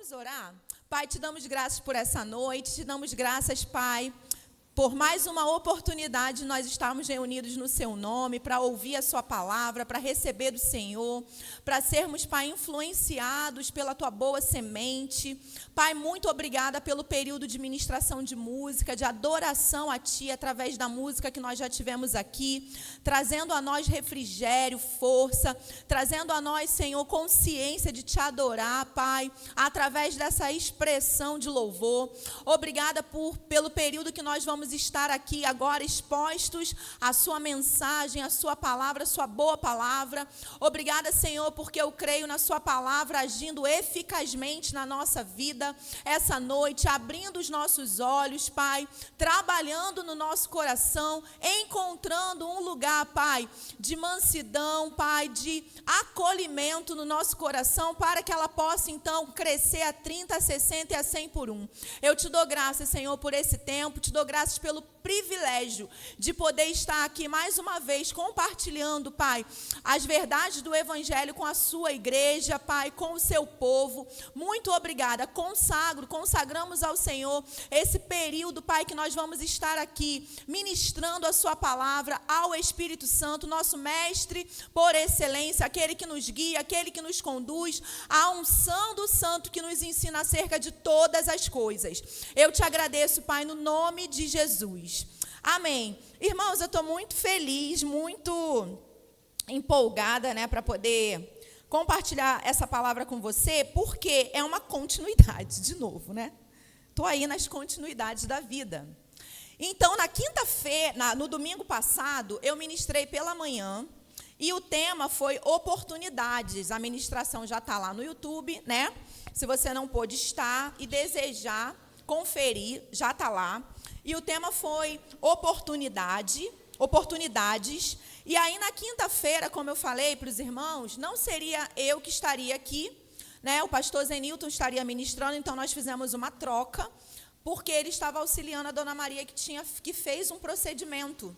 Vamos orar? Pai, te damos graças por essa noite, te damos graças, Pai, por mais uma oportunidade de nós estarmos reunidos no Seu nome, para ouvir a Sua palavra, para receber do Senhor, para sermos, Pai, influenciados pela Tua boa semente. Pai, muito obrigada pelo período de ministração de música, de adoração a Ti, através da música que nós já tivemos aqui, trazendo a nós refrigério, força, trazendo a nós, Senhor, consciência de Te adorar, Pai, através dessa expressão de louvor. Obrigada pelo período que nós vamos estar aqui agora expostos à Sua mensagem, à Sua palavra, à Sua boa palavra. Obrigada, Senhor, porque eu creio na Sua palavra agindo eficazmente na nossa vida essa noite, abrindo os nossos olhos, Pai, trabalhando no nosso coração, encontrando um lugar, Pai, de mansidão, Pai, de acolhimento no nosso coração, para que ela possa, então, crescer a 30, a 60 e a 100 por um. Eu te dou graças, Senhor, por esse tempo, te dou graças pelo privilégio de poder estar aqui mais uma vez compartilhando, Pai, as verdades do Evangelho com a sua igreja, Pai, com o seu povo. Muito obrigada. Consagramos ao Senhor esse período, Pai, que nós vamos estar aqui ministrando a sua palavra ao Espírito Santo, nosso mestre por excelência, aquele que nos guia, aquele que nos conduz, a unção do Santo que nos ensina acerca de todas as coisas. Eu te agradeço, Pai, no nome de Jesus. Amém. Irmãos, eu estou muito feliz, muito empolgada, né, para poder compartilhar essa palavra com você, porque é uma continuidade, de novo, né? Estou aí nas continuidades da vida. Então, na quinta-feira, no domingo passado, eu ministrei pela manhã, e o tema foi oportunidades. A ministração já está lá no YouTube, né? Se você não pôde estar e desejar conferir, já está lá. E o tema foi oportunidades. E aí, na quinta-feira, como eu falei para os irmãos, não seria eu que estaria aqui, né? O pastor Zenilton estaria ministrando, então nós fizemos uma troca, porque ele estava auxiliando a dona Maria, que fez um procedimento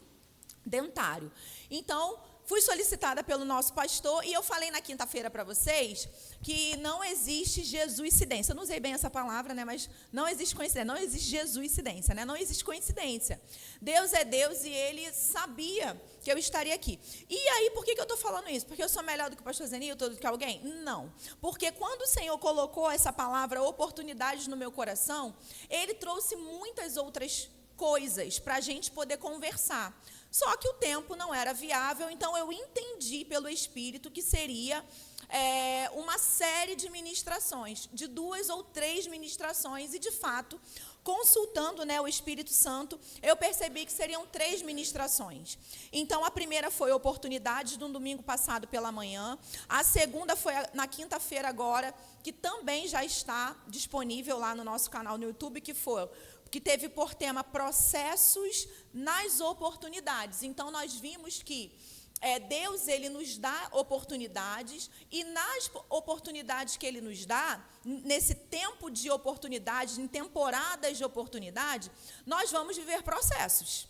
dentário. Então, fui solicitada pelo nosso pastor, e eu falei na quinta-feira para vocês que não existe jesuicidência. Eu não usei bem essa palavra, né? Mas não existe coincidência, não existe jesuicidência, né? Não existe coincidência. Deus é Deus e Ele sabia que eu estaria aqui. E aí, por que eu estou falando isso? Porque eu sou melhor do que o pastor Zenilton, do que alguém? Não. Porque quando o Senhor colocou essa palavra oportunidades no meu coração, Ele trouxe muitas outras coisas para a gente poder conversar. Só que o tempo não era viável, então eu entendi pelo Espírito que seria uma série de ministrações, de 2 ou 3 ministrações, e de fato, consultando, né, o Espírito Santo, eu percebi que seriam 3 ministrações. Então, a primeira foi oportunidades, no domingo passado pela manhã, a segunda foi na quinta-feira agora, que também já está disponível lá no nosso canal no YouTube, que teve por tema processos nas oportunidades. Então, nós vimos que Deus, Ele nos dá oportunidades, e nas oportunidades que Ele nos dá, nesse tempo de oportunidades, em temporadas de oportunidade, nós vamos viver processos,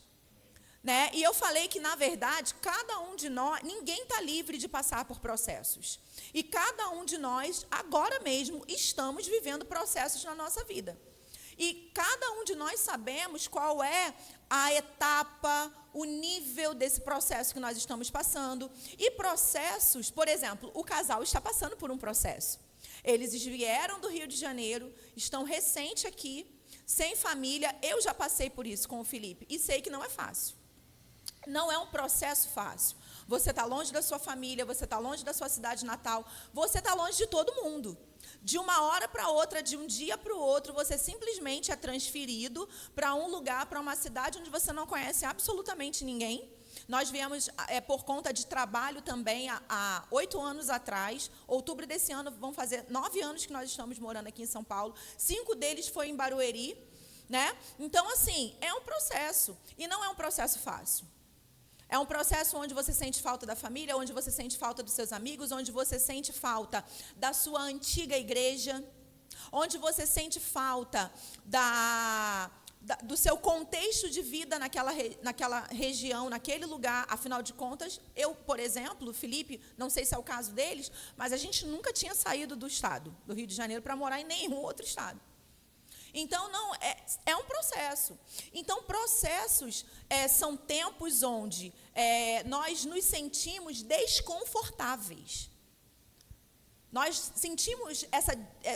né? E eu falei que, na verdade, cada um de nós, ninguém está livre de passar por processos. E cada um de nós, agora mesmo, estamos vivendo processos na nossa vida. E cada um de nós sabemos qual é a etapa, o nível desse processo que nós estamos passando. E processos, por exemplo, o casal está passando por um processo. Eles vieram do Rio de Janeiro, estão recente aqui, sem família. Eu já passei por isso com o Felipe e sei que não é fácil. Não é um processo fácil. Você está longe da sua família, você está longe da sua cidade natal, você está longe de todo mundo. De uma hora para outra, de um dia para o outro, você simplesmente é transferido para um lugar, para uma cidade onde você não conhece absolutamente ninguém. Nós viemos por conta de trabalho também há 8 anos atrás. Outubro desse ano vão fazer 9 anos que nós estamos morando aqui em São Paulo. 5 deles foi em Barueri, né? Então, assim, é um processo. E não é um processo fácil. É um processo onde você sente falta da família, onde você sente falta dos seus amigos, onde você sente falta da sua antiga igreja, onde você sente falta do seu contexto de vida naquela região, naquele lugar. Afinal de contas, eu, por exemplo, o Felipe, não sei se é o caso deles, mas a gente nunca tinha saído do estado, do Rio de Janeiro, para morar em nenhum outro estado. Então, não, é um processo. Então, processos são tempos onde nós nos sentimos desconfortáveis. Nós sentimos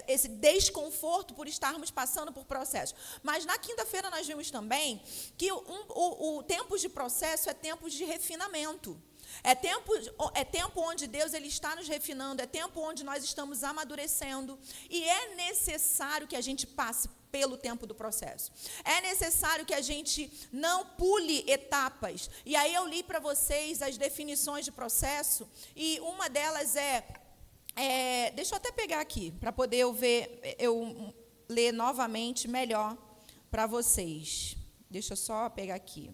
esse desconforto por estarmos passando por processos. Mas na quinta-feira nós vimos também que o tempo de processo é tempo de refinamento. É tempo onde Deus ele está nos refinando, é tempo onde nós estamos amadurecendo. E é necessário que a gente passe pelo tempo do processo. É necessário que a gente não pule etapas. E aí eu li para vocês as definições de processo, e uma delas deixa eu até pegar aqui, para poder eu ler novamente melhor para vocês. Deixa eu só pegar aqui.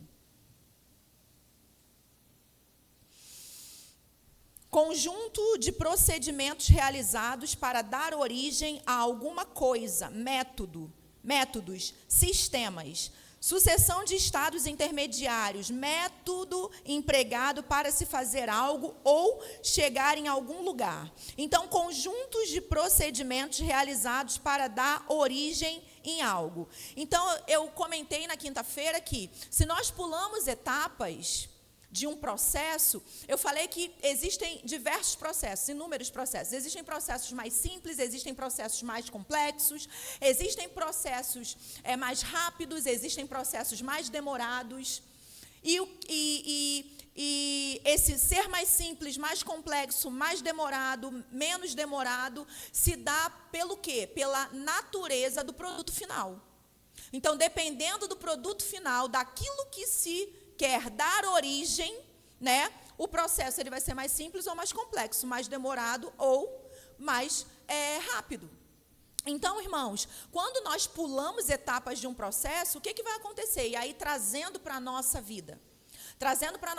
Conjunto de procedimentos realizados para dar origem a alguma coisa, métodos, sistemas, sucessão de estados intermediários, método empregado para se fazer algo ou chegar em algum lugar. Então, conjuntos de procedimentos realizados para dar origem em algo. Então, eu comentei na quinta-feira que, se nós pulamos etapas de um processo, eu falei que existem diversos processos, inúmeros processos. Existem processos mais simples, existem processos mais complexos, existem processos mais rápidos, existem processos mais demorados. E esse ser mais simples, mais complexo, mais demorado, menos demorado, se dá pelo quê? Pela natureza do produto final. Então, dependendo do produto final, daquilo que se quer dar origem, né, o processo ele vai ser mais simples ou mais complexo, mais demorado ou mais rápido. Então, irmãos, quando nós pulamos etapas de um processo, o que vai acontecer? E aí, trazendo para a nossa vida, trazendo para a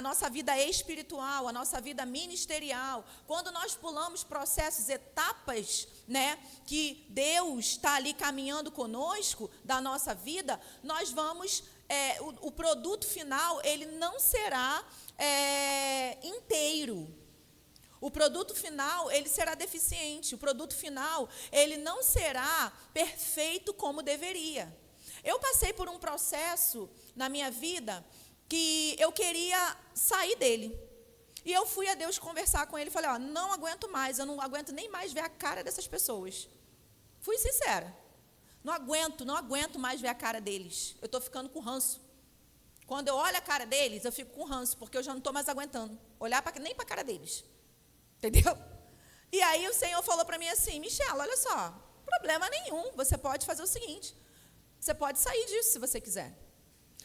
nossa vida espiritual, a nossa vida ministerial, quando nós pulamos processos, etapas, né, que Deus está ali caminhando conosco, da nossa vida, nós vamos, o produto final, ele não será inteiro. O produto final, ele será deficiente. O produto final, ele não será perfeito como deveria. Eu passei por um processo na minha vida que eu queria sair dele. E eu fui a Deus conversar com ele e falei, não aguento mais, eu não aguento nem mais ver a cara dessas pessoas. Fui sincera. Não aguento mais ver a cara deles. Eu estou ficando com ranço. Quando eu olho a cara deles, eu fico com ranço, porque eu já não estou mais aguentando olhar nem para a cara deles. Entendeu? E aí o Senhor falou para mim assim, Michela, olha só, problema nenhum, você pode fazer o seguinte, você pode sair disso se você quiser.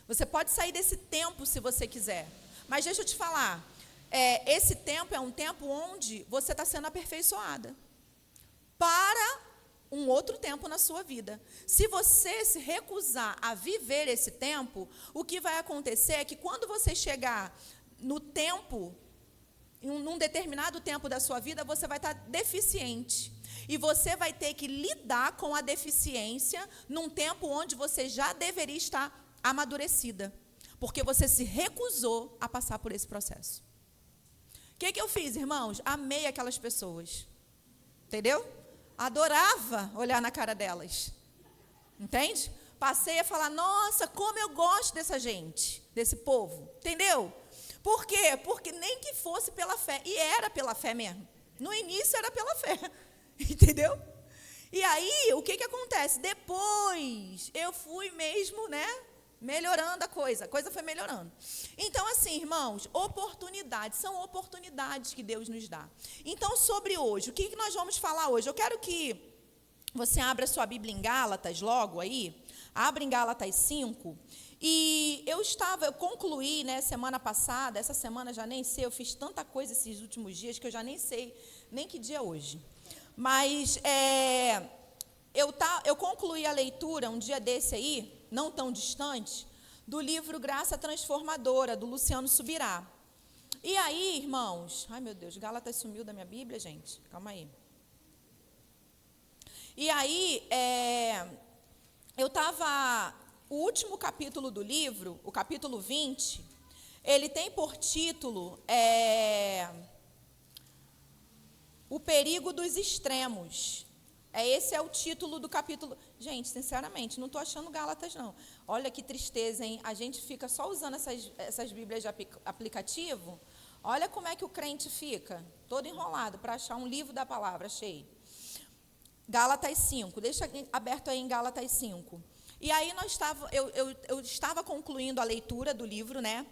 Você pode sair desse tempo se você quiser. Mas deixa eu te falar, esse tempo é um tempo onde você está sendo aperfeiçoada para um outro tempo na sua vida. Se você se recusar a viver esse tempo, o que vai acontecer é que quando você chegar no tempo, num determinado tempo da sua vida, você vai estar deficiente. E você vai ter que lidar com a deficiência num tempo onde você já deveria estar amadurecida. Porque você se recusou a passar por esse processo. O que eu fiz, irmãos? Amei aquelas pessoas. Entendeu? Adorava olhar na cara delas. Entende? Passei a falar, nossa, como eu gosto dessa gente, desse povo. Entendeu? Por quê? Porque nem que fosse pela fé. E era pela fé mesmo. No início era pela fé. Entendeu? E aí, o que acontece? Depois, eu fui mesmo, né, melhorando a coisa foi melhorando. Então, assim, irmãos, oportunidades, são oportunidades que Deus nos dá. Então, sobre hoje, o que nós vamos falar hoje? Eu quero que você abra sua Bíblia em Gálatas logo aí, abra em Gálatas 5, e eu concluí, né, semana passada, essa semana já nem sei, eu fiz tanta coisa esses últimos dias que eu já nem sei nem que dia é hoje. Mas eu concluí a leitura um dia desse aí, não tão distante, do livro Graça Transformadora, do Luciano Subirá. E aí, irmãos, ai meu Deus, Gálatas sumiu da minha Bíblia, gente, calma aí. E aí, O último capítulo do livro, o capítulo 20, ele tem por título O Perigo dos Extremos. Esse é o título do capítulo. Gente, sinceramente, não estou achando Gálatas, não. Olha que tristeza, hein? A gente fica só usando essas Bíblias de aplicativo. Olha como é que o crente fica, todo enrolado, para achar um livro da palavra, achei. Gálatas 5, deixa aberto aí em Gálatas 5. E aí eu estava concluindo a leitura do livro, né?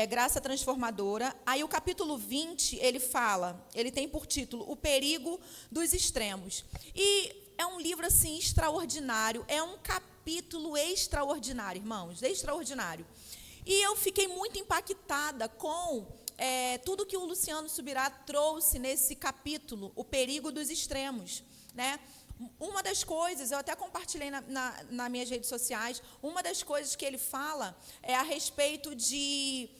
Graça Transformadora. Aí o capítulo 20, ele tem por título O Perigo dos Extremos. E é um livro assim extraordinário, é um capítulo extraordinário, irmãos, extraordinário. E eu fiquei muito impactada com tudo que o Luciano Subirá trouxe nesse capítulo, O Perigo dos Extremos, né? Uma das coisas, eu até compartilhei nas minhas redes sociais, uma das coisas que ele fala é a respeito de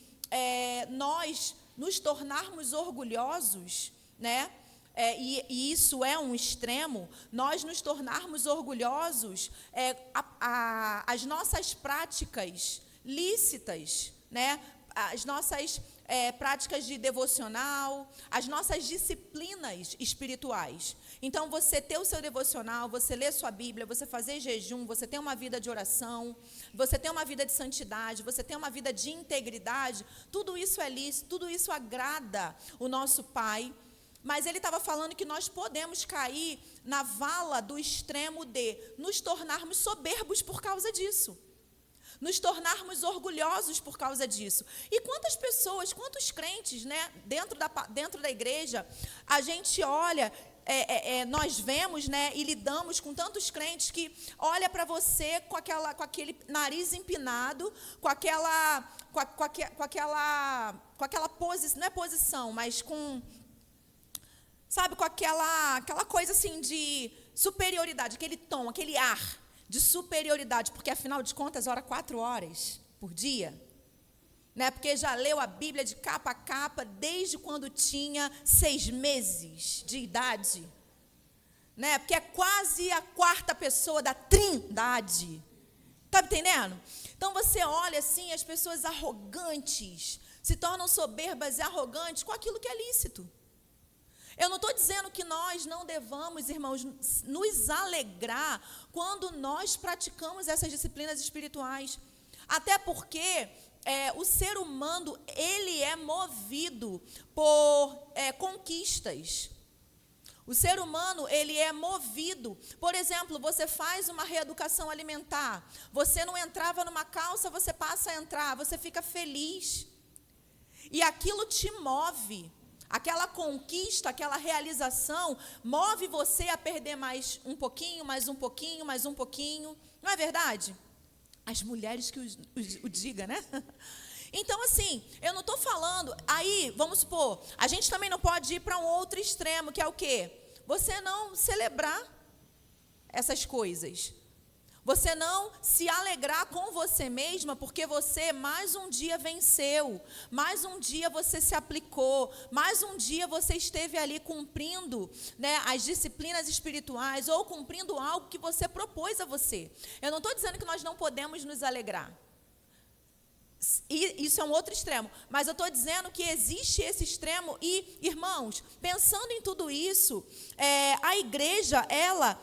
nós nos tornarmos orgulhosos, né? E isso é um extremo, nós nos tornarmos orgulhosos, as nossas práticas lícitas, né? As nossas práticas de devocional, as nossas disciplinas espirituais. Então, você ter o seu devocional, você ler sua Bíblia, você fazer jejum, você ter uma vida de oração, você ter uma vida de santidade, você ter uma vida de integridade, tudo isso é lícito, tudo isso agrada o nosso Pai. Mas ele estava falando que nós podemos cair na vala do extremo de nos tornarmos soberbos por causa disso. Nos tornarmos orgulhosos por causa disso. E quantas pessoas, quantos crentes, né, dentro da igreja, a gente olha, nós vemos, né, e lidamos com tantos crentes que olha para você com aquele nariz empinado, com aquela posição, não é posição, mas com, sabe, com aquela coisa assim de superioridade, aquele tom, aquele ar de superioridade, porque afinal de contas ora 4 horas por dia, né? Porque já leu a Bíblia de capa a capa desde quando tinha 6 meses de idade, né? Porque é quase a 4ª pessoa da Trindade, tá entendendo? Então você olha assim, as pessoas arrogantes se tornam soberbas e arrogantes com aquilo que é lícito. Eu não estou dizendo que nós não devamos, irmãos, nos alegrar quando nós praticamos essas disciplinas espirituais. Até porque o ser humano, ele é movido por conquistas. O ser humano, ele é movido. Por exemplo, você faz uma reeducação alimentar. Você não entrava numa calça, você passa a entrar. Você fica feliz. E aquilo te move. Aquela conquista, aquela realização, move você a perder mais um pouquinho, mais um pouquinho, mais um pouquinho. Não é verdade? As mulheres que o digam, né? Então, assim, eu não estou falando... Aí, vamos supor, a gente também não pode ir para um outro extremo, que é o quê? Você não celebrar essas coisas. Você não se alegrar com você mesma, porque você mais um dia venceu, mais um dia você se aplicou, mais um dia você esteve ali cumprindo, né, as disciplinas espirituais ou cumprindo algo que você propôs a você. Eu não estou dizendo que nós não podemos nos alegrar. E isso é um outro extremo, mas eu estou dizendo que existe esse extremo e, irmãos, pensando em tudo isso, a igreja, ela...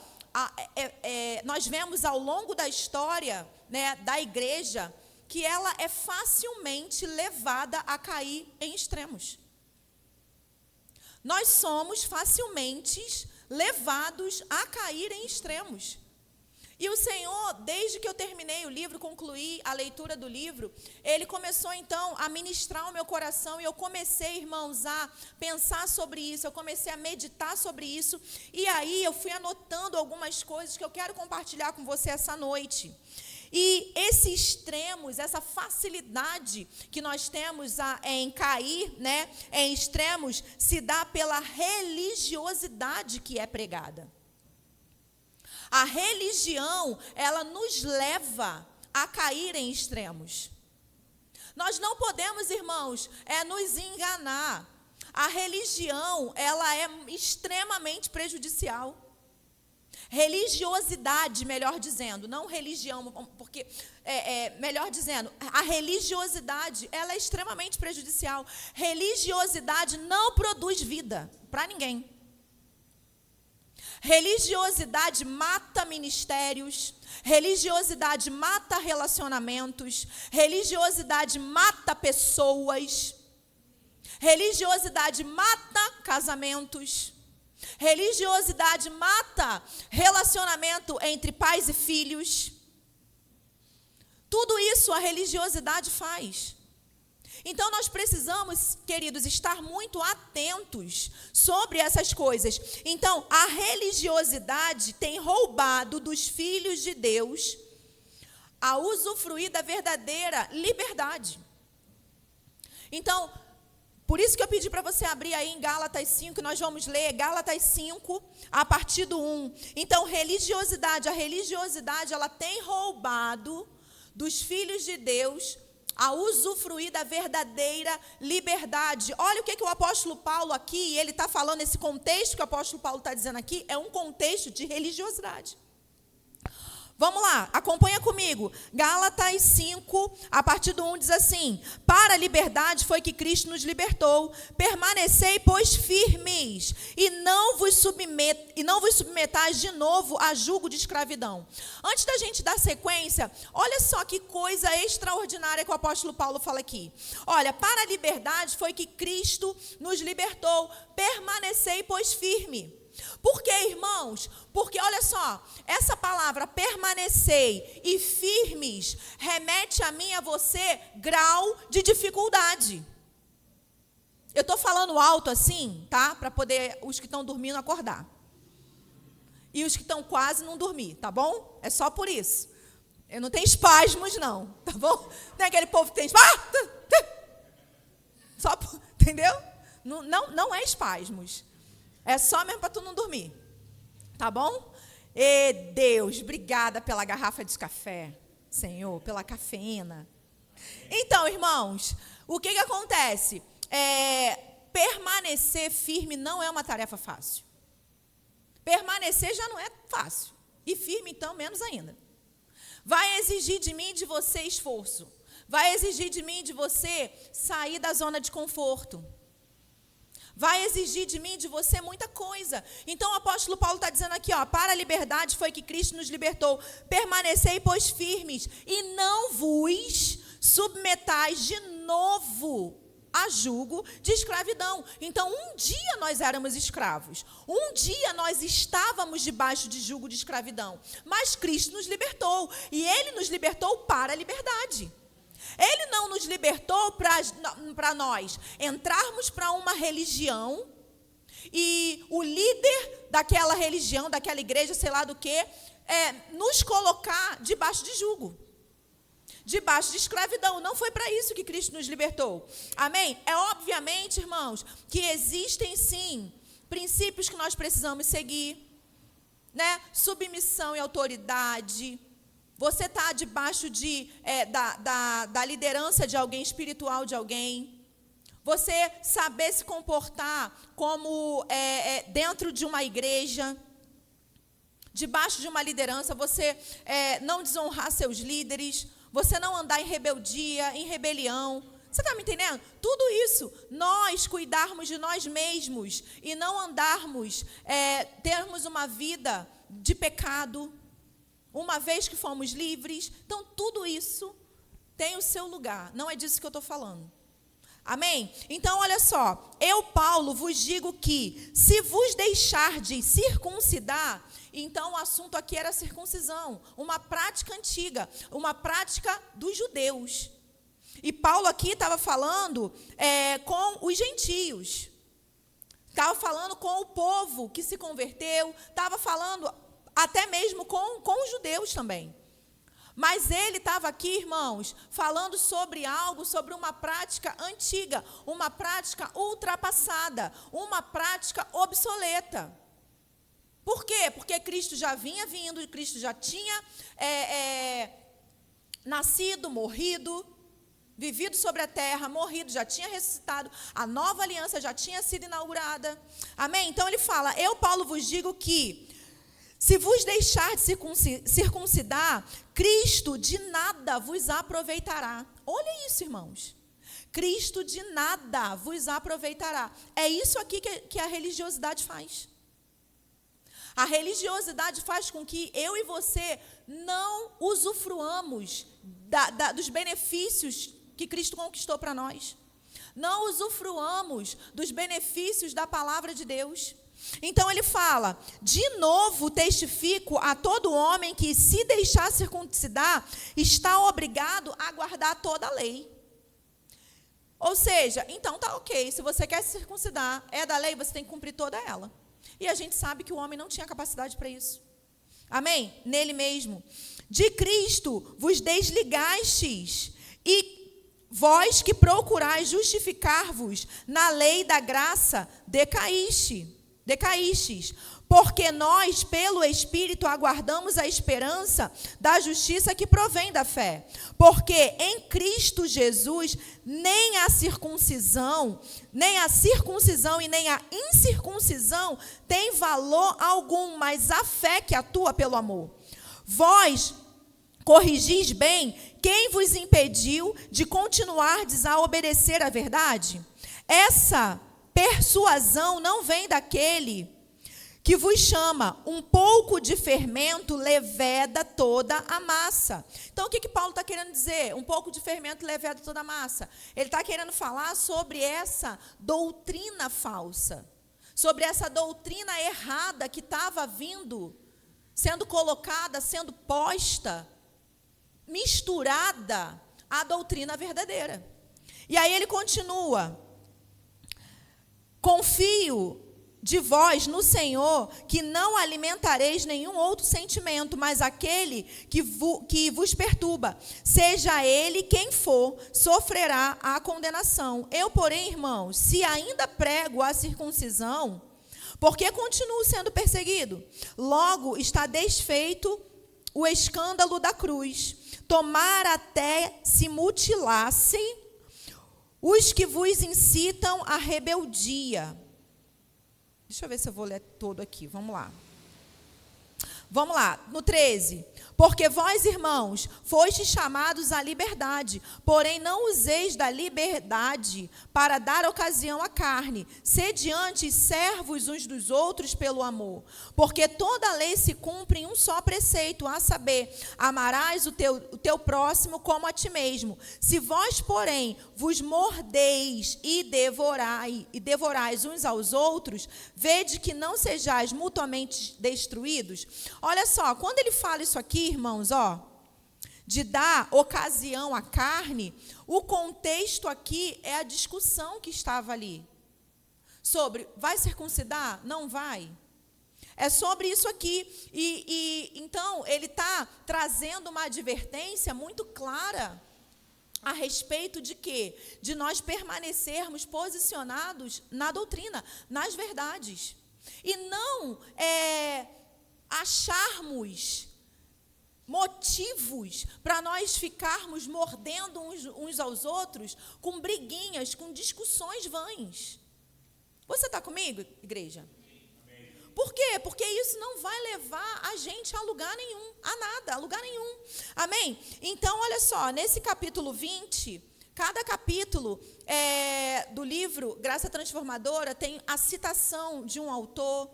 nós vemos ao longo da história, né, da igreja que ela é facilmente levada a cair em extremos. Nós somos facilmente levados a cair em extremos. E o Senhor, desde que eu terminei o livro, concluí a leitura do livro, Ele começou então a ministrar o meu coração e eu comecei, irmãos, a pensar sobre isso, eu comecei a meditar sobre isso e aí eu fui anotando algumas coisas que eu quero compartilhar com você essa noite. E esses extremos, essa facilidade que nós temos em cair, né, em extremos, se dá pela religiosidade que é pregada. A religião, ela nos leva a cair em extremos. Nós não podemos, irmãos, nos enganar. A religião, ela é extremamente prejudicial. religiosidade, melhor dizendo, não religião, porque, melhor dizendo, a religiosidade, ela é extremamente prejudicial. Religiosidade não produz vida para ninguém. Religiosidade mata ministérios, religiosidade mata relacionamentos, religiosidade mata pessoas, religiosidade mata casamentos, religiosidade mata relacionamento entre pais e filhos. Tudo isso a religiosidade faz. Então, nós precisamos, queridos, estar muito atentos sobre essas coisas. Então, a religiosidade tem roubado dos filhos de Deus a usufruir da verdadeira liberdade. Então, por isso que eu pedi para você abrir aí em Gálatas 5, nós vamos ler Gálatas 5, a partir do 1. Então, a religiosidade, ela tem roubado dos filhos de Deus a usufruir da verdadeira liberdade. Olha o que o apóstolo Paulo aqui, ele está falando, esse contexto que o apóstolo Paulo está dizendo aqui, é um contexto de religiosidade. Vamos lá, acompanha comigo. Gálatas 5, a partir do 1, diz assim: para a liberdade foi que Cristo nos libertou. Permanecei, pois, firmes, e não vos submetais de novo a julgo de escravidão. Antes da gente dar sequência, olha só que coisa extraordinária que o apóstolo Paulo fala aqui. Olha, para a liberdade foi que Cristo nos libertou. Permanecei, pois, firme. Por quê, irmãos? Porque, olha só, essa palavra permanecei e firmes remete a mim e a você grau de dificuldade. Eu estou falando alto assim, tá? Para poder os que estão dormindo acordar. E os que estão quase não dormir, tá bom? É só por isso. Eu não tenho espasmos, não, tá bom? Tem aquele povo que tem espasmos. Só, entendeu? Não é espasmos. É só mesmo para tu não dormir. Tá bom? E Deus, obrigada pela garrafa de café, Senhor, pela cafeína. Então, irmãos, o que acontece? Permanecer firme não é uma tarefa fácil. Permanecer já não é fácil. E firme, então, menos ainda. Vai exigir de mim e de você esforço. Vai exigir de mim e de você sair da zona de conforto. Vai exigir de mim e de você muita coisa. Então o apóstolo Paulo está dizendo aqui, ó, para a liberdade foi que Cristo nos libertou. Permanecei, pois, firmes, e não vos submetais de novo a julgo de escravidão. Então, um dia nós éramos escravos. Um dia nós estávamos debaixo de julgo de escravidão. Mas Cristo nos libertou. E Ele nos libertou para a liberdade. Ele não nos libertou para nós entrarmos para uma religião e o líder daquela religião, daquela igreja, sei lá do que, nos colocar debaixo de jugo, debaixo de escravidão. Não foi para isso que Cristo nos libertou. Amém? É obviamente, irmãos, que existem sim princípios que nós precisamos seguir, né? Submissão e autoridade. Você está debaixo da liderança de alguém, espiritual de alguém. Você saber se comportar como dentro de uma igreja, debaixo de uma liderança. Você não desonrar seus líderes. Você não andar em rebeldia, em rebelião. Você está me entendendo? Tudo isso, nós cuidarmos de nós mesmos e não andarmos, termos uma vida de pecado, uma vez que fomos livres. Então, tudo isso tem o seu lugar. Não é disso que eu estou falando. Amém? Então, olha só. Eu, Paulo, vos digo que, se vos deixardes circuncidar, então o assunto aqui era circuncisão. Uma prática antiga. Uma prática dos judeus. E Paulo aqui estava falando com os gentios. Estava falando com o povo que se converteu. Estava falando até mesmo com os judeus também. Mas ele estava aqui, irmãos, falando sobre algo, sobre uma prática antiga, uma prática ultrapassada, uma prática obsoleta. Por quê? Porque Cristo já vinha vindo, Cristo já tinha nascido, morrido, vivido sobre a terra, morrido, já tinha ressuscitado, a nova aliança já tinha sido inaugurada. Amém? Então ele fala, eu, Paulo, vos digo que, Se vos deixar de circuncidar, Cristo de nada vos aproveitará. Olha isso, irmãos. Cristo de nada vos aproveitará. É isso aqui que a religiosidade faz. A religiosidade faz com que eu e você não usufruamos dos benefícios que Cristo conquistou para nós. Não usufruamos dos benefícios da palavra de Deus. Então ele fala: de novo testifico a todo homem que, se deixar circuncidar, está obrigado a guardar toda a lei. Ou seja, então tá ok, se você quer se circuncidar, é da lei, você tem que cumprir toda ela. E a gente sabe que o homem não tinha capacidade para isso. Amém? Nele mesmo. De Cristo vos desligastes, e vós que procurais justificar-vos na lei da graça, decaístes. Porque nós, pelo Espírito, aguardamos a esperança da justiça que provém da fé. Porque em Cristo Jesus, nem a circuncisão e nem a incircuncisão tem valor algum, mas a fé que atua pelo amor. Vós corrigis bem quem vos impediu de continuardes a obedecer à verdade. Essa persuasão não vem daquele que vos chama. Um pouco de fermento leveda toda a massa. Então, o que Paulo está querendo dizer? Um pouco de fermento leveda toda a massa. Ele está querendo falar sobre essa doutrina falsa, sobre essa doutrina errada que estava vindo, sendo colocada, sendo posta, misturada à doutrina verdadeira. E aí ele continua: confio de vós no Senhor, que não alimentareis nenhum outro sentimento, mas aquele que vos perturba. Seja ele quem for, sofrerá a condenação. Eu, porém, irmãos, se ainda prego a circuncisão, porque continuo sendo perseguido, logo está desfeito o escândalo da cruz. Tomar até se mutilassem os que vos incitam à rebeldia. Deixa eu ver se eu vou ler todo aqui. Vamos lá. Vamos lá, no 13. Porque vós, irmãos, fostes chamados à liberdade, porém não useis da liberdade para dar ocasião à carne. Sede antes servos uns dos outros pelo amor. Porque toda a lei se cumpre em um só preceito, a saber, amarás o teu próximo como a ti mesmo. Se vós, porém, vos mordeis e devorais uns aos outros, vede que não sejais mutuamente destruídos. Olha só, quando ele fala isso aqui, irmãos, de dar ocasião à carne, o contexto aqui é a discussão que estava ali. Sobre, vai circuncidar? Não vai? É sobre isso aqui. Então, ele está trazendo uma advertência muito clara a respeito de quê? De nós permanecermos posicionados na doutrina, nas verdades. E não acharmos motivos para nós ficarmos mordendo uns aos outros com briguinhas, com discussões vãs. Você está comigo, igreja? Por quê? Porque isso não vai levar a gente a lugar nenhum, a nada, a lugar nenhum. Amém? Então, olha só, nesse capítulo 20, cada capítulo do livro Graça Transformadora tem a citação de um autor,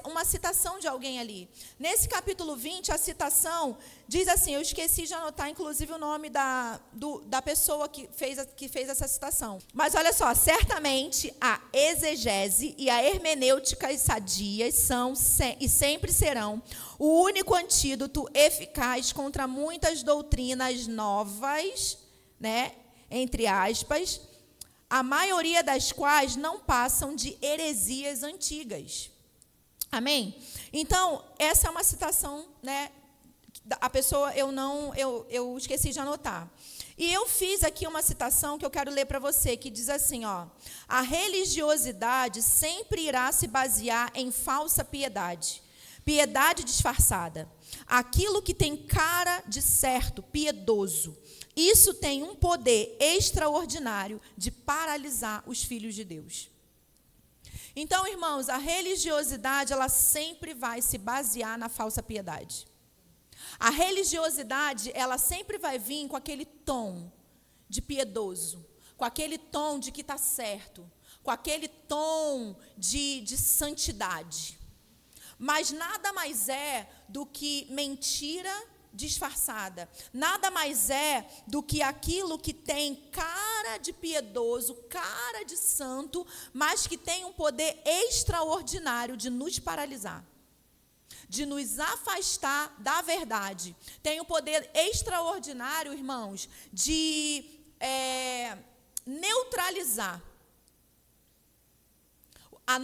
uma citação de alguém ali. Nesse capítulo 20, a citação diz assim, eu esqueci de anotar, inclusive, o nome da pessoa que fez essa citação. Mas olha só, certamente a exegese e a hermenêutica sadias são e sempre serão o único antídoto eficaz contra muitas doutrinas novas, né, entre aspas, a maioria das quais não passam de heresias antigas. Amém? Então, essa é uma citação, né? A pessoa eu esqueci de anotar. E eu fiz aqui uma citação que eu quero ler para você, que diz assim, a religiosidade sempre irá se basear em falsa piedade, piedade disfarçada. Aquilo que tem cara de certo, piedoso, isso tem um poder extraordinário de paralisar os filhos de Deus. Então, irmãos, a religiosidade, ela sempre vai se basear na falsa piedade. A religiosidade, ela sempre vai vir com aquele tom de piedoso, com aquele tom de que está certo, com aquele tom de santidade. Mas nada mais é do que mentira disfarçada. Nada mais é do que aquilo que tem cara de piedoso, cara de santo, mas que tem um poder extraordinário de nos paralisar, de nos afastar da verdade. Tem um poder extraordinário, irmãos, de neutralizar a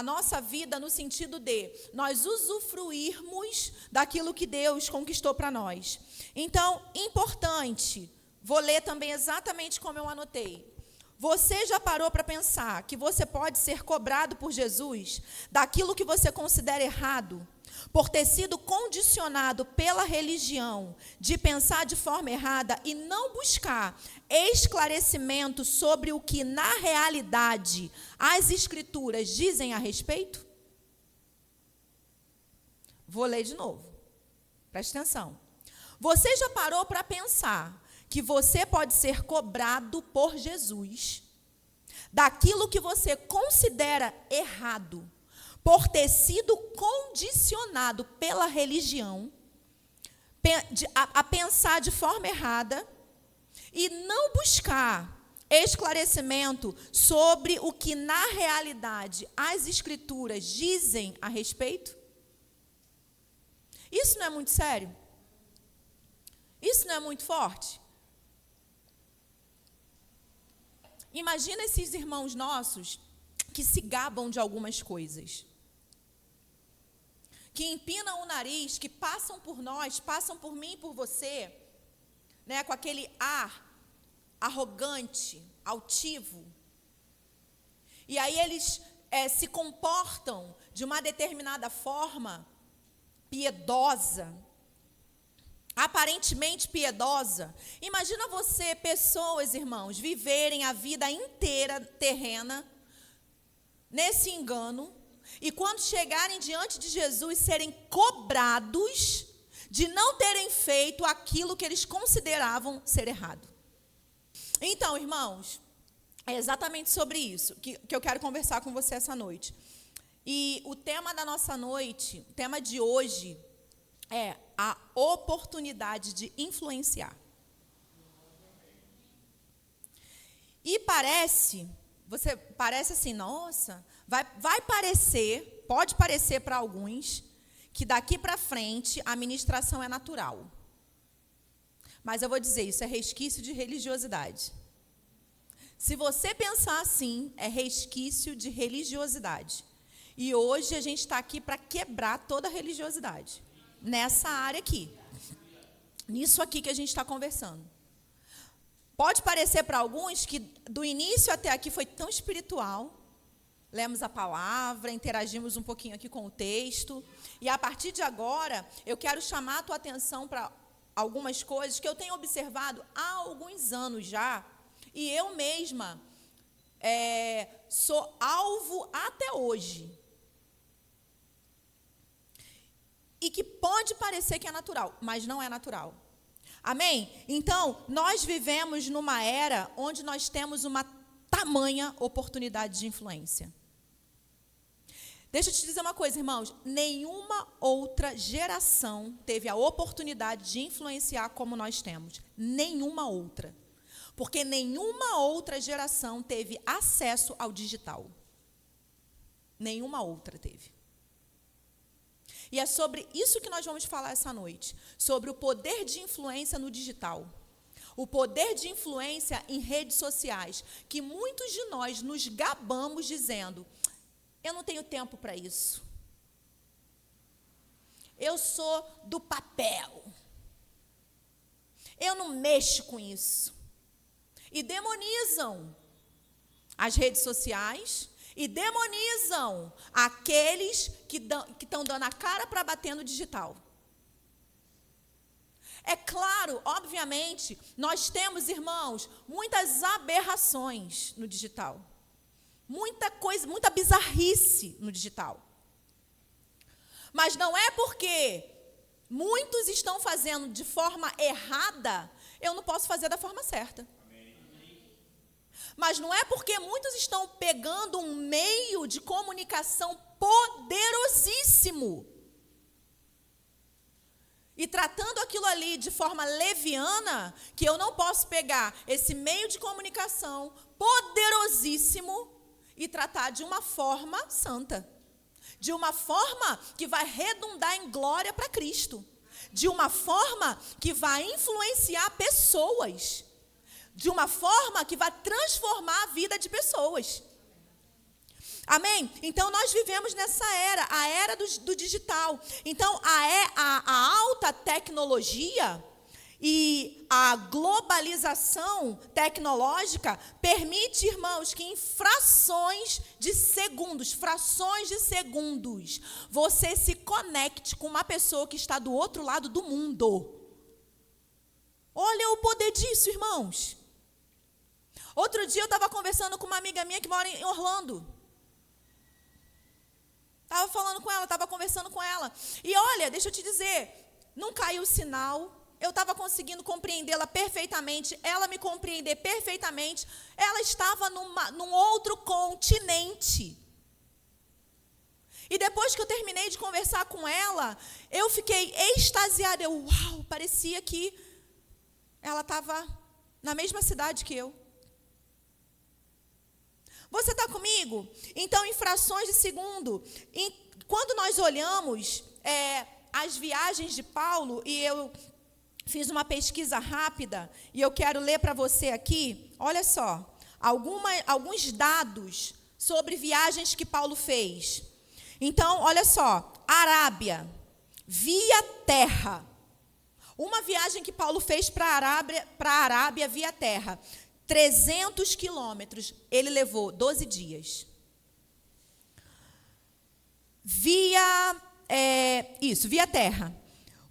nossa vida, no sentido de nós usufruirmos daquilo que Deus conquistou para nós. Então, importante, vou ler também exatamente como eu anotei. Você já parou para pensar que você pode ser cobrado por Jesus daquilo que você considera errado, por ter sido condicionado pela religião de pensar de forma errada e não buscar esclarecimento sobre o que, na realidade, as Escrituras dizem a respeito? Vou ler de novo. Preste atenção. Você já parou para pensar que você pode ser cobrado por Jesus daquilo que você considera errado, por ter sido condicionado pela religião a pensar de forma errada e não buscar esclarecimento sobre o que, na realidade, as Escrituras dizem a respeito? Isso não é muito sério? Isso não é muito forte? Imagina esses irmãos nossos que se gabam de algumas coisas, que empinam o nariz, que passam por nós, passam por mim e por você, né, com aquele ar arrogante, altivo. E aí eles se comportam de uma determinada forma piedosa, aparentemente piedosa. Imagina você, pessoas, irmãos, viverem a vida inteira terrena nesse engano, e quando chegarem diante de Jesus, serem cobrados de não terem feito aquilo que eles consideravam ser errado. Então, irmãos, é exatamente sobre isso que eu quero conversar com você essa noite. E o tema da nossa noite, o tema de hoje, é a oportunidade de influenciar. E parece assim, nossa, pode parecer para alguns que daqui para frente a ministração é natural. Mas eu vou dizer, isso é resquício de religiosidade. Se você pensar assim, é resquício de religiosidade. E hoje a gente está aqui para quebrar toda a religiosidade. Nessa área aqui. Nisso aqui que a gente está conversando. Pode parecer para alguns que do início até aqui foi tão espiritual. Lemos a palavra, interagimos um pouquinho aqui com o texto. E a partir de agora, eu quero chamar a tua atenção para algumas coisas que eu tenho observado há alguns anos já. E eu mesma sou alvo até hoje. E que pode parecer que é natural, mas não é natural. Amém? Então, nós vivemos numa era onde nós temos uma tamanha oportunidade de influência. Deixa eu te dizer uma coisa, irmãos. Nenhuma outra geração teve a oportunidade de influenciar como nós temos. Nenhuma outra. Porque nenhuma outra geração teve acesso ao digital. Nenhuma outra teve. E é sobre isso que nós vamos falar essa noite. Sobre o poder de influência no digital. O poder de influência em redes sociais. Que muitos de nós nos gabamos dizendo, eu não tenho tempo para isso. Eu sou do papel. Eu não mexo com isso. E demonizam as redes sociais e demonizam aqueles que estão dando a cara para bater no digital. É claro, obviamente, nós temos, irmãos, muitas aberrações no digital. muita coisa, muita bizarrice no digital. Mas não é porque muitos estão fazendo de forma errada, eu não posso fazer da forma certa. Mas não é porque muitos estão pegando um meio de comunicação poderosíssimo e tratando aquilo ali de forma leviana, que eu não posso pegar esse meio de comunicação poderosíssimo e tratar de uma forma santa. De uma forma que vai redundar em glória para Cristo. De uma forma que vai influenciar pessoas. De uma forma que vai transformar a vida de pessoas. Amém? Então, nós vivemos nessa era, a era do digital. Então, a alta tecnologia e a globalização tecnológica permite, irmãos, que em frações de segundos, você se conecte com uma pessoa que está do outro lado do mundo. Olha o poder disso, irmãos. Outro dia eu estava conversando com uma amiga minha que mora em Orlando. Estava falando com ela, estava conversando com ela. E olha, deixa eu te dizer, não caiu o sinal. Eu estava conseguindo compreendê-la perfeitamente. Ela me compreender perfeitamente. Ela estava num outro continente. E depois que eu terminei de conversar com ela, eu fiquei extasiada. Uau, parecia que ela estava na mesma cidade que eu. Você está comigo? Então, em frações de segundo, quando nós olhamos as viagens de Paulo, e eu fiz uma pesquisa rápida, e eu quero ler para você aqui, olha só, alguns dados sobre viagens que Paulo fez. Então, olha só, Arábia, via terra. Uma viagem que Paulo fez para a Arábia via terra. 300 quilômetros, ele levou 12 dias. Via terra.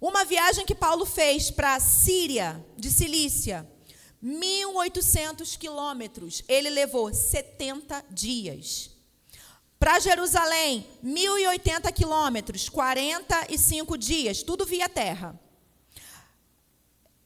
Uma viagem que Paulo fez para a Síria, de Cilícia, 1.800 quilômetros, ele levou 70 dias. Para Jerusalém, 1.080 quilômetros, 45 dias, tudo via terra.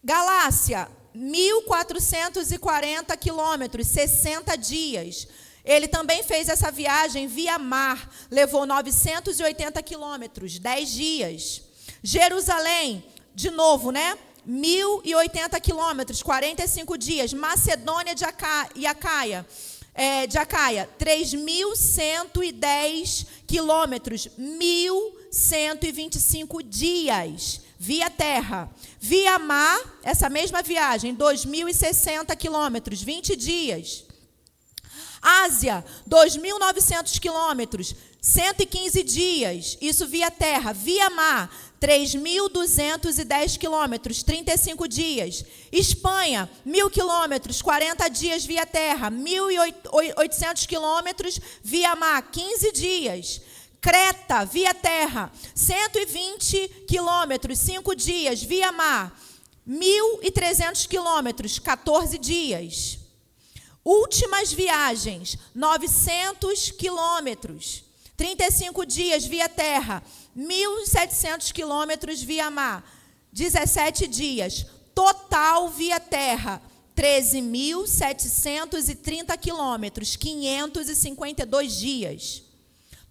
Galácia, 1.440 quilômetros, 60 dias. Ele também fez essa viagem via mar, levou 980 quilômetros, 10 dias. Jerusalém, de novo, 1.080 quilômetros, 45 dias. Macedônia de Acaia, 3.110 quilômetros, 1.125 dias. Via terra. Via mar, essa mesma viagem, 2.060 quilômetros, 20 dias. Ásia, 2.900 quilômetros, 115 dias, isso via terra. Via mar, 3.210 quilômetros, 35 dias. Espanha, 1.000 quilômetros, 40 dias via terra. 1.800 quilômetros via mar, 15 dias. Creta, via terra, 120 quilômetros, 5 dias, via mar, 1.300 quilômetros, 14 dias. Últimas viagens, 900 quilômetros, 35 dias, via terra, 1.700 quilômetros, via mar, 17 dias. Total, via terra, 13.730 quilômetros, 552 dias.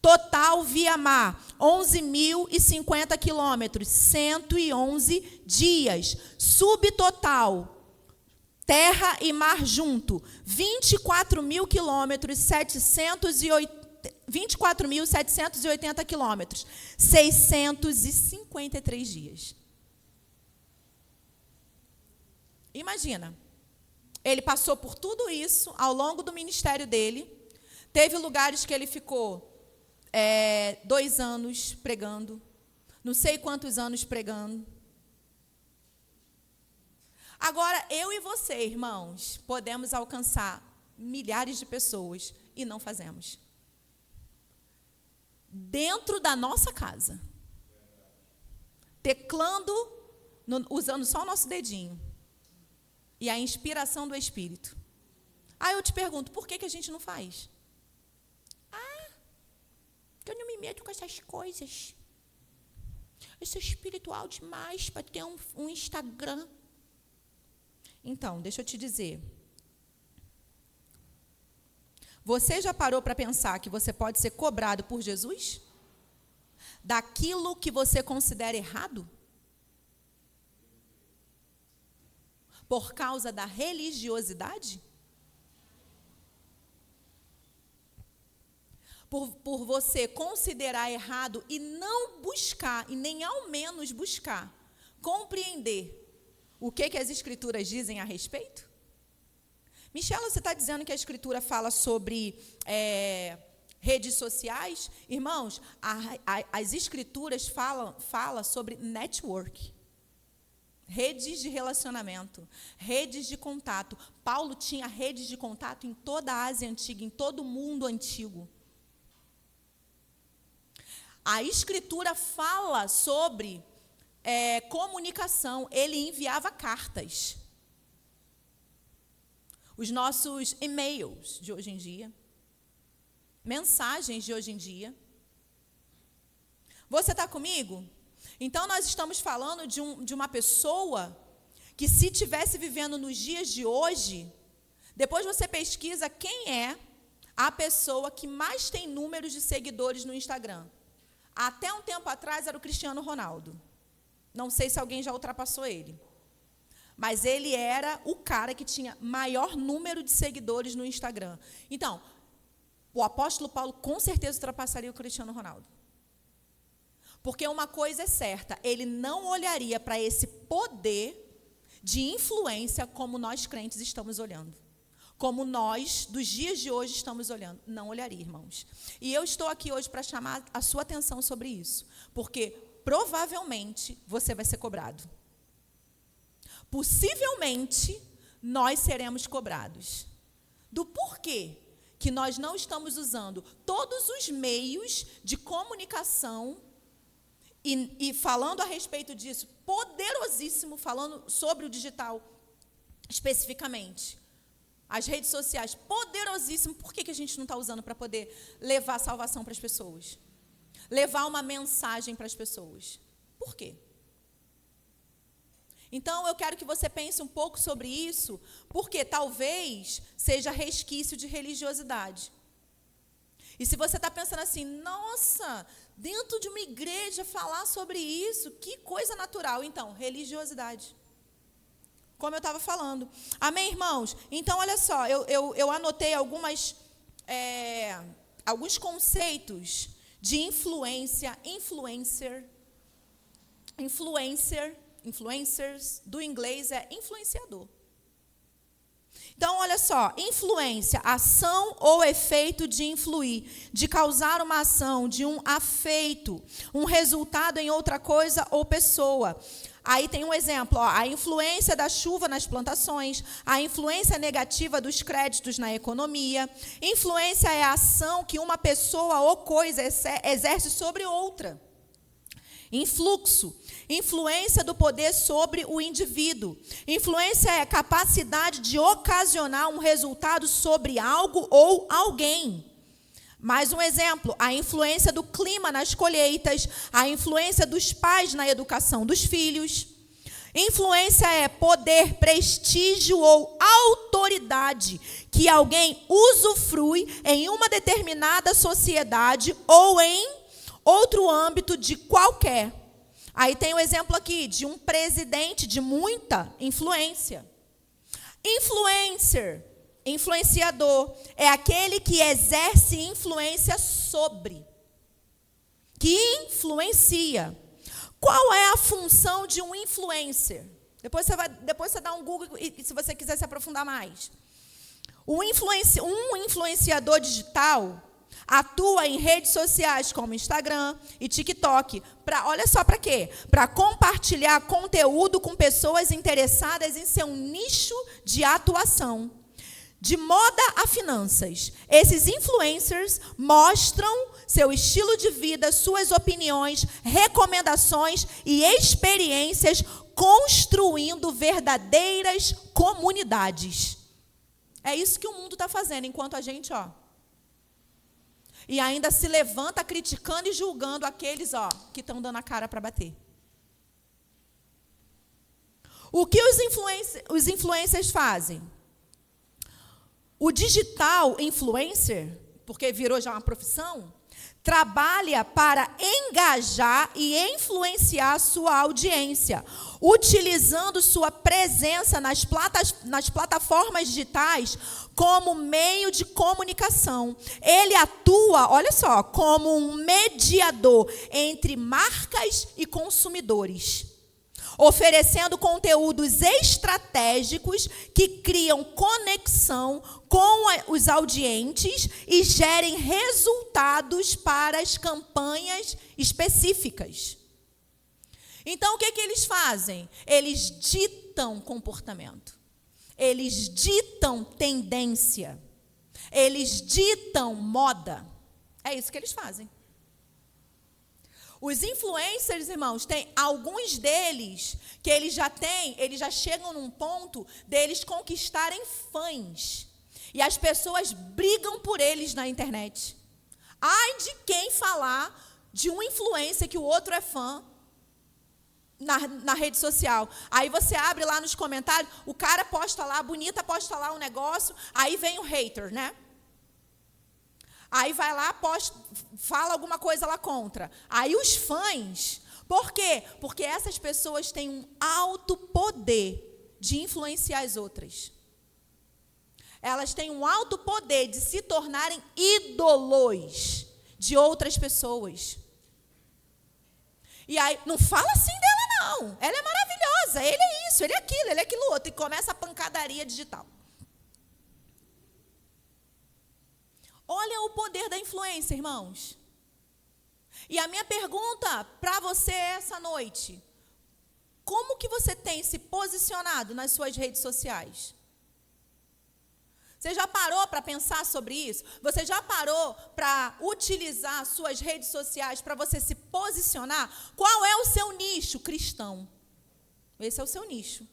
Total, via mar, 11.050 quilômetros, 111 dias. Subtotal, terra e mar junto, 24.000 quilômetros, 24.780 quilômetros, 653 dias. Imagina, ele passou por tudo isso ao longo do ministério dele. Teve lugares que ele ficou 2 anos pregando, não sei quantos anos pregando. Agora, eu e você, irmãos, podemos alcançar milhares de pessoas e não fazemos. Dentro da nossa casa. Teclando, usando só o nosso dedinho. E a inspiração do Espírito. Aí eu te pergunto, por que a gente não faz? que eu não me meto com essas coisas. Eu sou espiritual demais para ter um Instagram. Então, deixa eu te dizer. Você já parou para pensar que você pode ser cobrado por Jesus? Daquilo que você considera errado? Por causa da religiosidade? Por você considerar errado e não buscar, e nem ao menos buscar, compreender o que as Escrituras dizem a respeito? Michela, você está dizendo que a Escritura fala sobre redes sociais? Irmãos, as Escrituras falam sobre network. Redes de relacionamento, redes de contato. Paulo tinha redes de contato em toda a Ásia Antiga, em todo o mundo antigo. A Escritura fala sobre comunicação. Ele enviava cartas. Os nossos e-mails de hoje em dia. Mensagens de hoje em dia. Você está comigo? Então, nós estamos falando de uma pessoa que, se estivesse vivendo nos dias de hoje, depois você pesquisa quem é a pessoa que mais tem números de seguidores no Instagram. Até um tempo atrás era o Cristiano Ronaldo. Não sei se alguém já ultrapassou ele. Mas ele era o cara que tinha maior número de seguidores no Instagram. Então, o apóstolo Paulo com certeza ultrapassaria o Cristiano Ronaldo. Porque uma coisa é certa, ele não olharia para esse poder de influência como nós crentes estamos olhando. Como nós, dos dias de hoje, estamos olhando. Não olharia, irmãos. E eu estou aqui hoje para chamar a sua atenção sobre isso. Porque, provavelmente, você vai ser cobrado. Possivelmente, nós seremos cobrados. Do porquê que nós não estamos usando todos os meios de comunicação e falando a respeito disso, poderosíssimo, falando sobre o digital especificamente. As redes sociais, poderosíssimo. Por que a gente não está usando para poder levar salvação para as pessoas? Levar uma mensagem para as pessoas. Por quê? Então, eu quero que você pense um pouco sobre isso, porque talvez seja resquício de religiosidade. E se você está pensando assim, nossa, dentro de uma igreja falar sobre isso, que coisa natural. Então, religiosidade. Como eu estava falando. Amém, irmãos? Então, olha só, eu anotei alguns conceitos de influencers, do inglês é influenciador. Então, olha só, influência, ação ou efeito de influir, de causar uma ação, de um afeito, um resultado em outra coisa ou pessoa. Aí tem um exemplo, ó, a influência da chuva nas plantações, a influência negativa dos créditos na economia. Influência é a ação que uma pessoa ou coisa exerce sobre outra. Influxo, influência do poder sobre o indivíduo. Influência é a capacidade de ocasionar um resultado sobre algo ou alguém. Mais um exemplo, a influência do clima nas colheitas, a influência dos pais na educação dos filhos. Influência é poder, prestígio ou autoridade que alguém usufrui em uma determinada sociedade ou em outro âmbito de qualquer. Aí tem o exemplo aqui de um presidente de muita influência. Influenciador, é aquele que exerce influência sobre, que influencia. Qual é a função de um influencer? Depois você dá um Google se você quiser se aprofundar mais. Um influenciador digital atua em redes sociais como Instagram e TikTok. Olha só para quê? Para compartilhar conteúdo com pessoas interessadas em seu nicho de atuação. De moda a finanças, esses influencers mostram seu estilo de vida, suas opiniões, recomendações e experiências, construindo verdadeiras comunidades. É isso que o mundo está fazendo, enquanto a gente, E ainda se levanta criticando e julgando aqueles, que estão dando a cara para bater. O que os influencers fazem? O digital influencer, porque virou já uma profissão, trabalha para engajar e influenciar a sua audiência, utilizando sua presença nas plataformas digitais como meio de comunicação. Ele atua, olha só, como um mediador entre marcas e consumidores, oferecendo conteúdos estratégicos que criam conexão com os audientes e gerem resultados para as campanhas específicas. Então, o que eles fazem? Eles ditam comportamento. Eles ditam tendência. Eles ditam moda. É isso que eles fazem. Os influencers, irmãos, tem alguns deles que eles já chegam num ponto deles conquistarem fãs. E as pessoas brigam por eles na internet. Ai de quem falar de um influencer que o outro é fã na rede social. Aí você abre lá nos comentários, o cara posta lá, a bonita posta lá um negócio, aí vem o hater, né? Aí vai lá, fala alguma coisa lá contra. Aí os fãs, por quê? Porque essas pessoas têm um alto poder de influenciar as outras. Elas têm um alto poder de se tornarem ídolos de outras pessoas. E aí, não fala assim dela não, ela é maravilhosa, ele é isso, ele é aquilo outro, e começa a pancadaria digital. Olha o poder da influência, irmãos. E a minha pergunta para você essa noite: como que você tem se posicionado nas suas redes sociais? Você já parou para pensar sobre isso? Você já parou para utilizar suas redes sociais para você se posicionar? Qual é o seu nicho cristão? Esse é o seu nicho.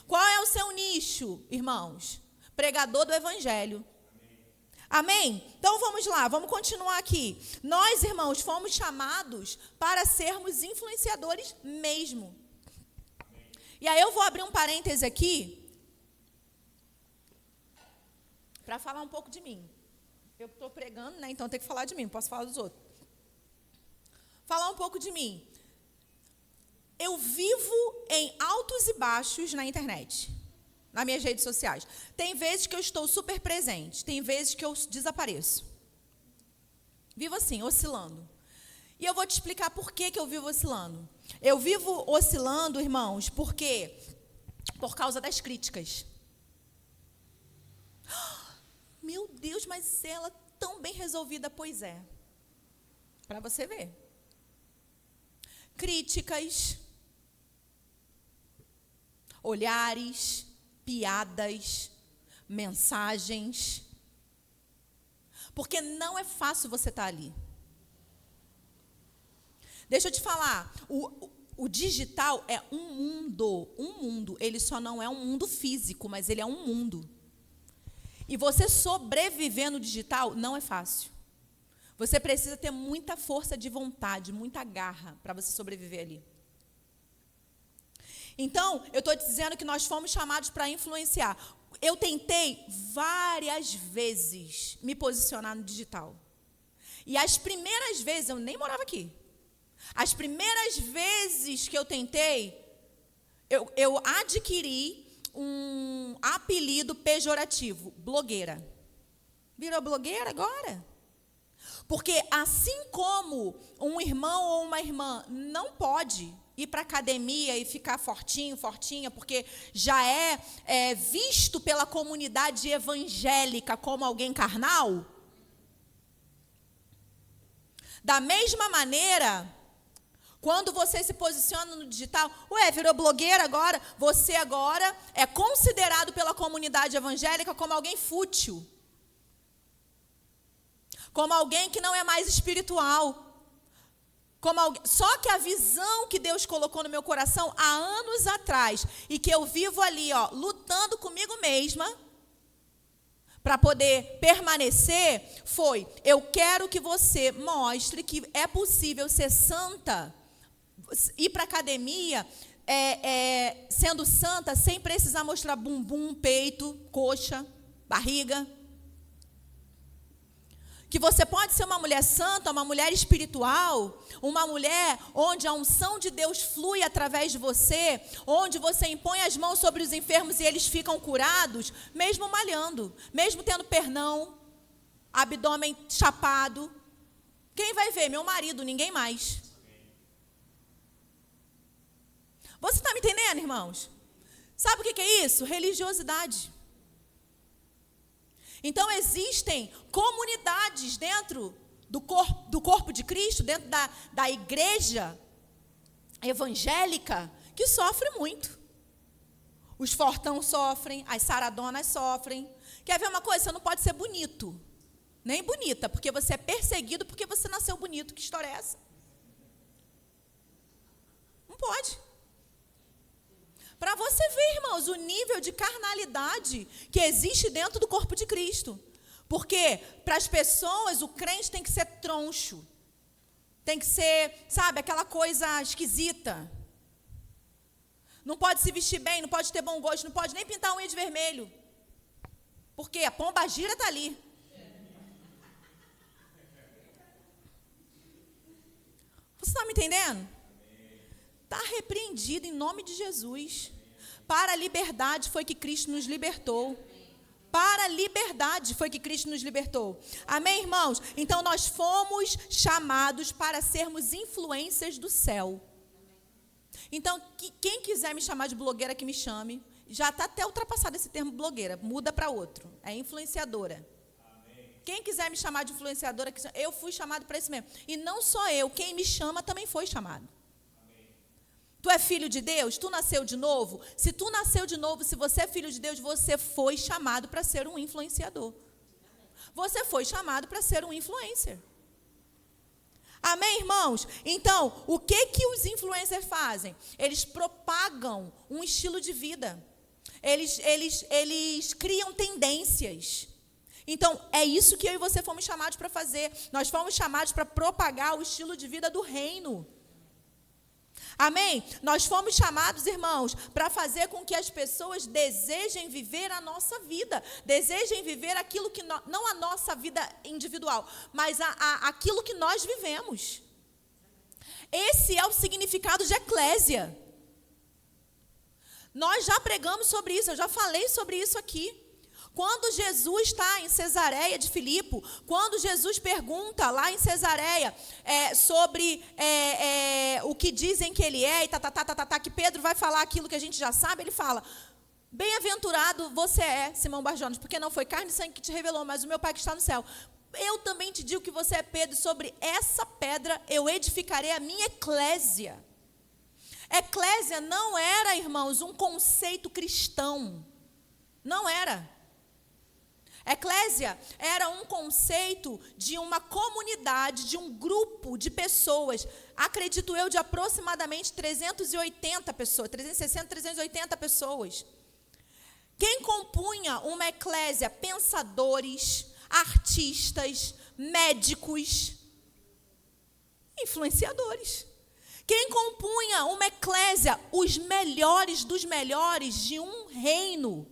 Qual é o seu nicho, irmãos? Pregador do evangelho. Amém? Então vamos lá, vamos continuar aqui. Nós, irmãos, fomos chamados para sermos influenciadores mesmo. E aí eu vou abrir um parêntese aqui para falar um pouco de mim. Eu estou pregando, né? Então tem que falar de mim, não posso falar dos outros. Falar um pouco de mim. Eu vivo em altos e baixos na internet, nas minhas redes sociais. Tem vezes que eu estou super presente, tem vezes que eu desapareço. Vivo assim, oscilando. E eu vou te explicar por que eu vivo oscilando. Eu vivo oscilando, irmãos, porque por causa das críticas. Meu Deus, mas ela tão bem resolvida, pois é. Para você ver. Críticas, olhares, piadas, mensagens. Porque não é fácil você estar ali. Deixa eu te falar, o digital é um mundo. Ele só não é um mundo físico, mas ele é um mundo. E você sobreviver no digital não é fácil. Você precisa ter muita força de vontade, muita garra para você sobreviver ali. Então, eu estou te dizendo que nós fomos chamados para influenciar. Eu tentei várias vezes me posicionar no digital. E as primeiras vezes, eu nem morava aqui. As primeiras vezes que eu tentei, eu adquiri um apelido pejorativo, blogueira. Virou blogueira agora? Porque assim como um irmão ou uma irmã não pode ir para a academia e ficar fortinha, porque já é visto pela comunidade evangélica como alguém carnal, da mesma maneira, quando você se posiciona no digital, virou blogueira agora, você agora é considerado pela comunidade evangélica como alguém fútil. Como alguém que não é mais espiritual. Só que a visão que Deus colocou no meu coração há anos atrás, e que eu vivo ali, lutando comigo mesma, para poder permanecer, foi: eu quero que você mostre que é possível ser santa, ir para a academia sendo santa, sem precisar mostrar bumbum, peito, coxa, barriga. Que você pode ser uma mulher santa, uma mulher espiritual, uma mulher onde a unção de Deus flui através de você, onde você impõe as mãos sobre os enfermos e eles ficam curados, mesmo malhando, mesmo tendo pernão, abdômen chapado. Quem vai ver? Meu marido, ninguém mais. Você está me entendendo, irmãos? Sabe o que é isso? Religiosidade. Então, existem comunidades dentro do corpo de Cristo, dentro da igreja evangélica, que sofrem muito. Os fortão sofrem, as saradonas sofrem. Quer ver uma coisa? Você não pode ser bonito, nem bonita, porque você é perseguido porque você nasceu bonito. Que história é essa? Não pode. Para você ver, irmãos, o nível de carnalidade que existe dentro do corpo de Cristo. Porque para as pessoas o crente tem que ser troncho. Tem que ser, sabe, aquela coisa esquisita. Não pode se vestir bem, não pode ter bom gosto, não pode nem pintar a unha de vermelho. Porque a pombagira está ali. Você está me entendendo? Está repreendido em nome de Jesus. Para a liberdade foi que Cristo nos libertou. Para a liberdade foi que Cristo nos libertou. Amém, irmãos? Então, nós fomos chamados para sermos influências do céu. Então, quem quiser me chamar de blogueira, que me chame. Já está até ultrapassado esse termo blogueira. Muda para outro. É influenciadora. Quem quiser me chamar de influenciadora, eu fui chamado para isso mesmo. E não só eu, quem me chama também foi chamado. Tu é filho de Deus? Tu nasceu de novo? Se tu nasceu de novo, se você é filho de Deus, você foi chamado para ser um influenciador. Você foi chamado para ser um influencer. Amém, irmãos? Então, o que os influencers fazem? Eles propagam um estilo de vida. Eles criam tendências. Então, é isso que eu e você fomos chamados para fazer. Nós fomos chamados para propagar o estilo de vida do reino. Amém? Nós fomos chamados, irmãos, para fazer com que as pessoas desejem viver a nossa vida, desejem viver aquilo que não a nossa vida individual, mas aquilo que nós vivemos. Esse é o significado de eclésia. Nós já pregamos sobre isso, eu já falei sobre isso aqui. Quando Jesus está em Cesareia de Filipe, quando Jesus pergunta lá em Cesareia sobre o que dizem que ele é, que Pedro vai falar aquilo que a gente já sabe, ele fala: bem-aventurado você é, Simão Barjonas, porque não foi carne e sangue que te revelou, mas o meu Pai que está no céu. Eu também te digo que você é Pedro, e sobre essa pedra eu edificarei a minha eclésia. Eclésia não era, irmãos, um conceito cristão. Não era. Eclésia era um conceito de uma comunidade, de um grupo de pessoas, acredito eu, de aproximadamente 380 pessoas, 360, 380 pessoas. Quem compunha uma eclésia? Pensadores, artistas, médicos, influenciadores. Quem compunha uma eclésia? Os melhores dos melhores de um reino.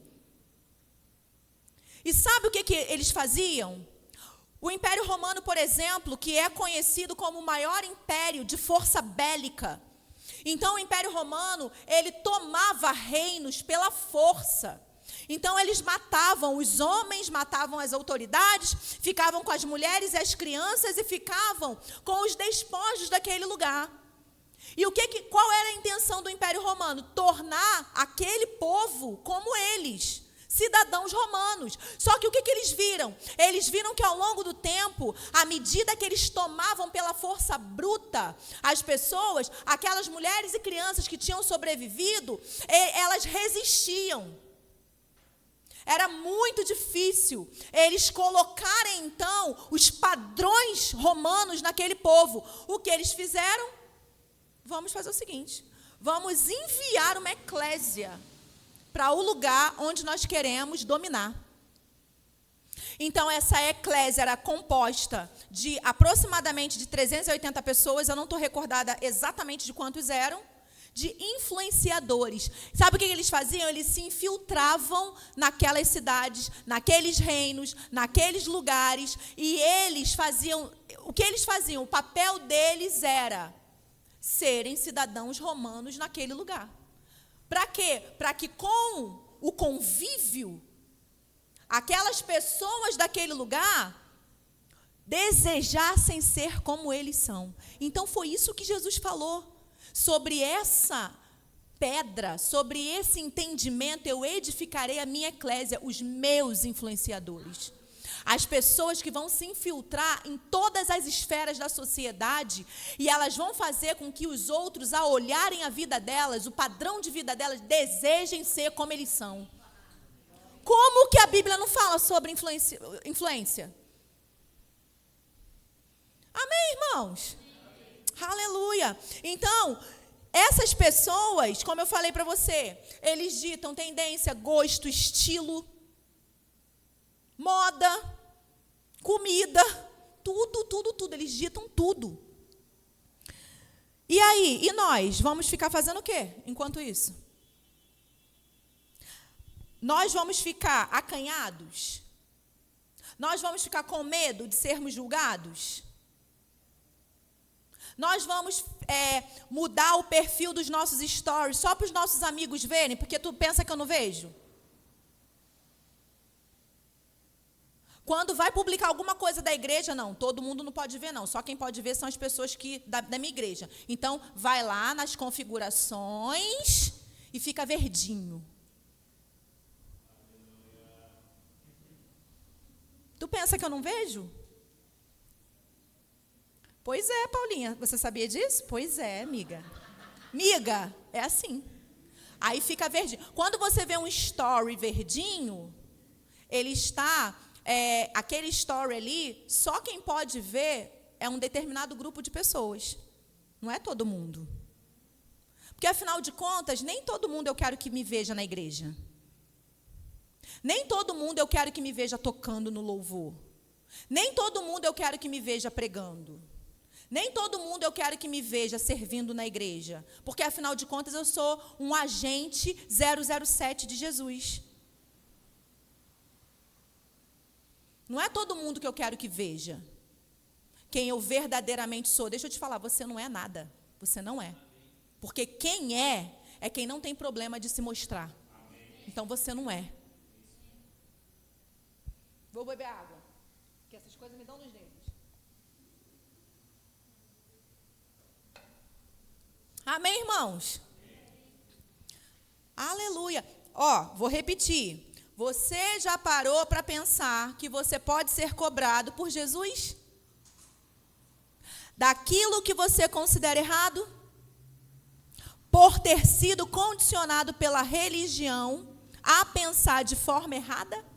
E sabe o que eles faziam? O Império Romano, por exemplo, que é conhecido como o maior império de força bélica. Então, o Império Romano, ele tomava reinos pela força. Então, eles matavam os homens, matavam as autoridades, ficavam com as mulheres e as crianças e ficavam com os despojos daquele lugar. E qual era a intenção do Império Romano? Tornar aquele povo como eles. Cidadãos romanos. Só que o que eles viram? Eles viram que ao longo do tempo, à medida que eles tomavam pela força bruta as pessoas, aquelas mulheres e crianças que tinham sobrevivido, elas resistiam. Era muito difícil eles colocarem, então, os padrões romanos naquele povo. O que eles fizeram? Vamos fazer o seguinte: vamos enviar uma eclésia para o lugar onde nós queremos dominar. Então, essa eclésia era composta de aproximadamente de 380 pessoas, eu não estou recordada exatamente de quantos eram, de influenciadores. Sabe o que eles faziam? Eles se infiltravam naquelas cidades, naqueles reinos, naqueles lugares, e eles faziam, o que eles faziam? O papel deles era serem cidadãos romanos naquele lugar. Para quê? Para que com o convívio, aquelas pessoas daquele lugar desejassem ser como eles são. Então foi isso que Jesus falou. Sobre essa pedra, sobre esse entendimento, eu edificarei a minha eclésia, os meus influenciadores. As pessoas que vão se infiltrar em todas as esferas da sociedade e elas vão fazer com que os outros, ao olharem a vida delas, o padrão de vida delas, desejem ser como eles são. Como que a Bíblia não fala sobre influência? Amém, irmãos? Aleluia. Então, essas pessoas, como eu falei para você, eles ditam tendência, gosto, estilo, moda, comida, tudo. Eles ditam tudo. E aí, e nós? Vamos ficar fazendo o quê enquanto isso? Nós vamos ficar acanhados? Nós vamos ficar com medo de sermos julgados? Nós vamos mudar o perfil dos nossos stories só para os nossos amigos verem, porque tu pensa que eu não vejo? Quando vai publicar alguma coisa da igreja, não, todo mundo não pode ver, não. Só quem pode ver são as pessoas da minha igreja. Então, vai lá nas configurações e fica verdinho. Tu pensa que eu não vejo? Pois é, Paulinha, você sabia disso? Pois é, amiga. Miga, é assim. Aí fica verdinho. Quando você vê um story verdinho, ele está, aquele story ali, só quem pode ver é um determinado grupo de pessoas. Não é todo mundo. Porque, afinal de contas, nem todo mundo eu quero que me veja na igreja. Nem todo mundo eu quero que me veja tocando no louvor. Nem todo mundo eu quero que me veja pregando. Nem todo mundo eu quero que me veja servindo na igreja. Porque, afinal de contas, eu sou um agente 007 de Jesus. Não é todo mundo que eu quero que veja quem eu verdadeiramente sou. Deixa eu te falar, você não é nada. Você não é. Porque quem é quem não tem problema de se mostrar. Então, você não é. Vou beber água, porque essas coisas me dão nos dedos. Amém, irmãos? Aleluia. Vou repetir. Você já parou para pensar que você pode ser cobrado por Jesus? Daquilo que você considera errado? Por ter sido condicionado pela religião a pensar de forma errada?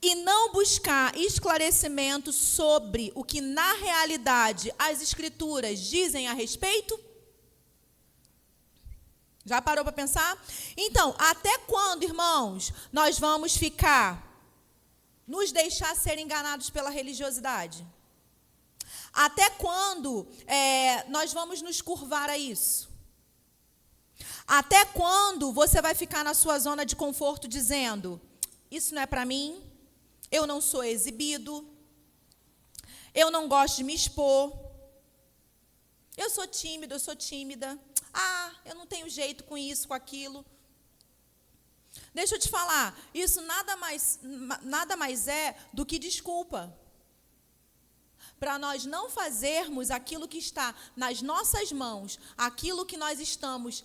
E não buscar esclarecimento sobre o que, na realidade, as Escrituras dizem a respeito? Já parou para pensar? Então, até quando, irmãos, nós vamos nos deixar ser enganados pela religiosidade? Até quando nós vamos nos curvar a isso? Até quando você vai ficar na sua zona de conforto dizendo, isso não é para mim? Eu não sou exibido, eu não gosto de me expor, eu sou tímido, eu sou tímida, eu não tenho jeito com isso, com aquilo. Deixa eu te falar, isso nada mais é do que desculpa. Para nós não fazermos aquilo que está nas nossas mãos, aquilo que nós estamos...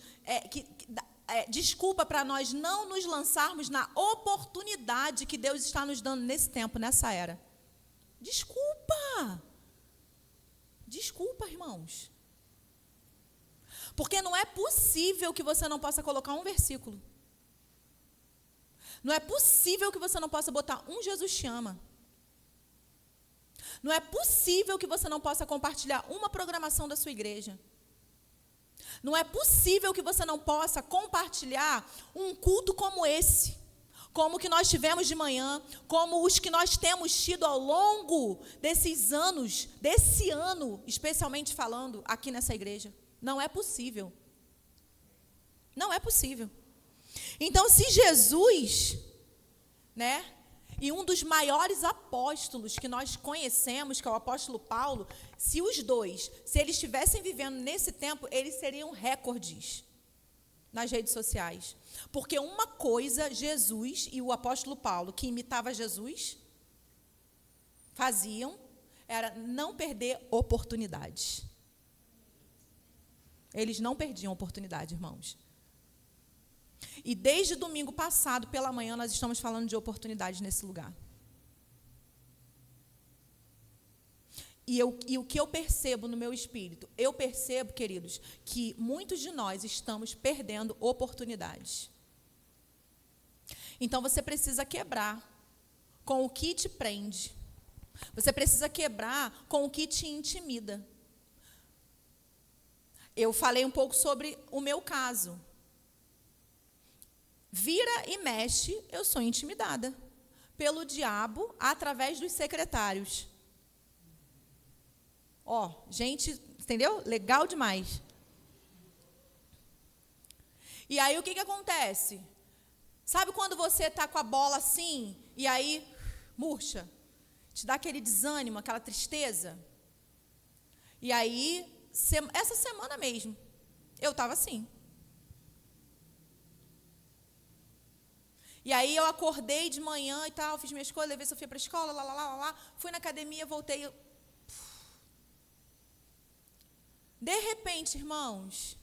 desculpa para nós não nos lançarmos na oportunidade que Deus está nos dando nesse tempo, nessa era. Desculpa. Desculpa, irmãos. Porque não é possível que você não possa colocar um versículo. Não é possível que você não possa botar um Jesus te ama. Não é possível que você não possa compartilhar uma programação da sua igreja. Não é possível que você não possa compartilhar um culto como esse, como o que nós tivemos de manhã, como os que nós temos tido ao longo desses anos, desse ano, especialmente falando aqui nessa igreja. Não é possível. Não é possível. Então, se Jesus, né, e um dos maiores apóstolos que nós conhecemos, que é o apóstolo Paulo, se os dois, se eles estivessem vivendo nesse tempo, eles seriam recordes nas redes sociais. Porque uma coisa, Jesus e o apóstolo Paulo, que imitava Jesus, faziam, era não perder oportunidades. Eles não perdiam oportunidade, irmãos. E desde domingo passado, pela manhã, nós estamos falando de oportunidades nesse lugar. E o que eu percebo no meu espírito? Eu percebo, queridos, que muitos de nós estamos perdendo oportunidades. Então, você precisa quebrar com o que te prende. Você precisa quebrar com o que te intimida. Eu falei um pouco sobre o meu caso. Vira e mexe, eu sou intimidada pelo diabo através dos secretários. Ó, gente, entendeu? Legal demais. E aí, o que acontece? Sabe quando você está com a bola assim, e aí murcha? Te dá aquele desânimo, aquela tristeza? E aí, essa semana mesmo, eu estava assim. E aí, eu acordei de manhã e tal, fiz minhas coisas, levei Sofia para a escola, fui na academia, voltei. De repente, irmãos,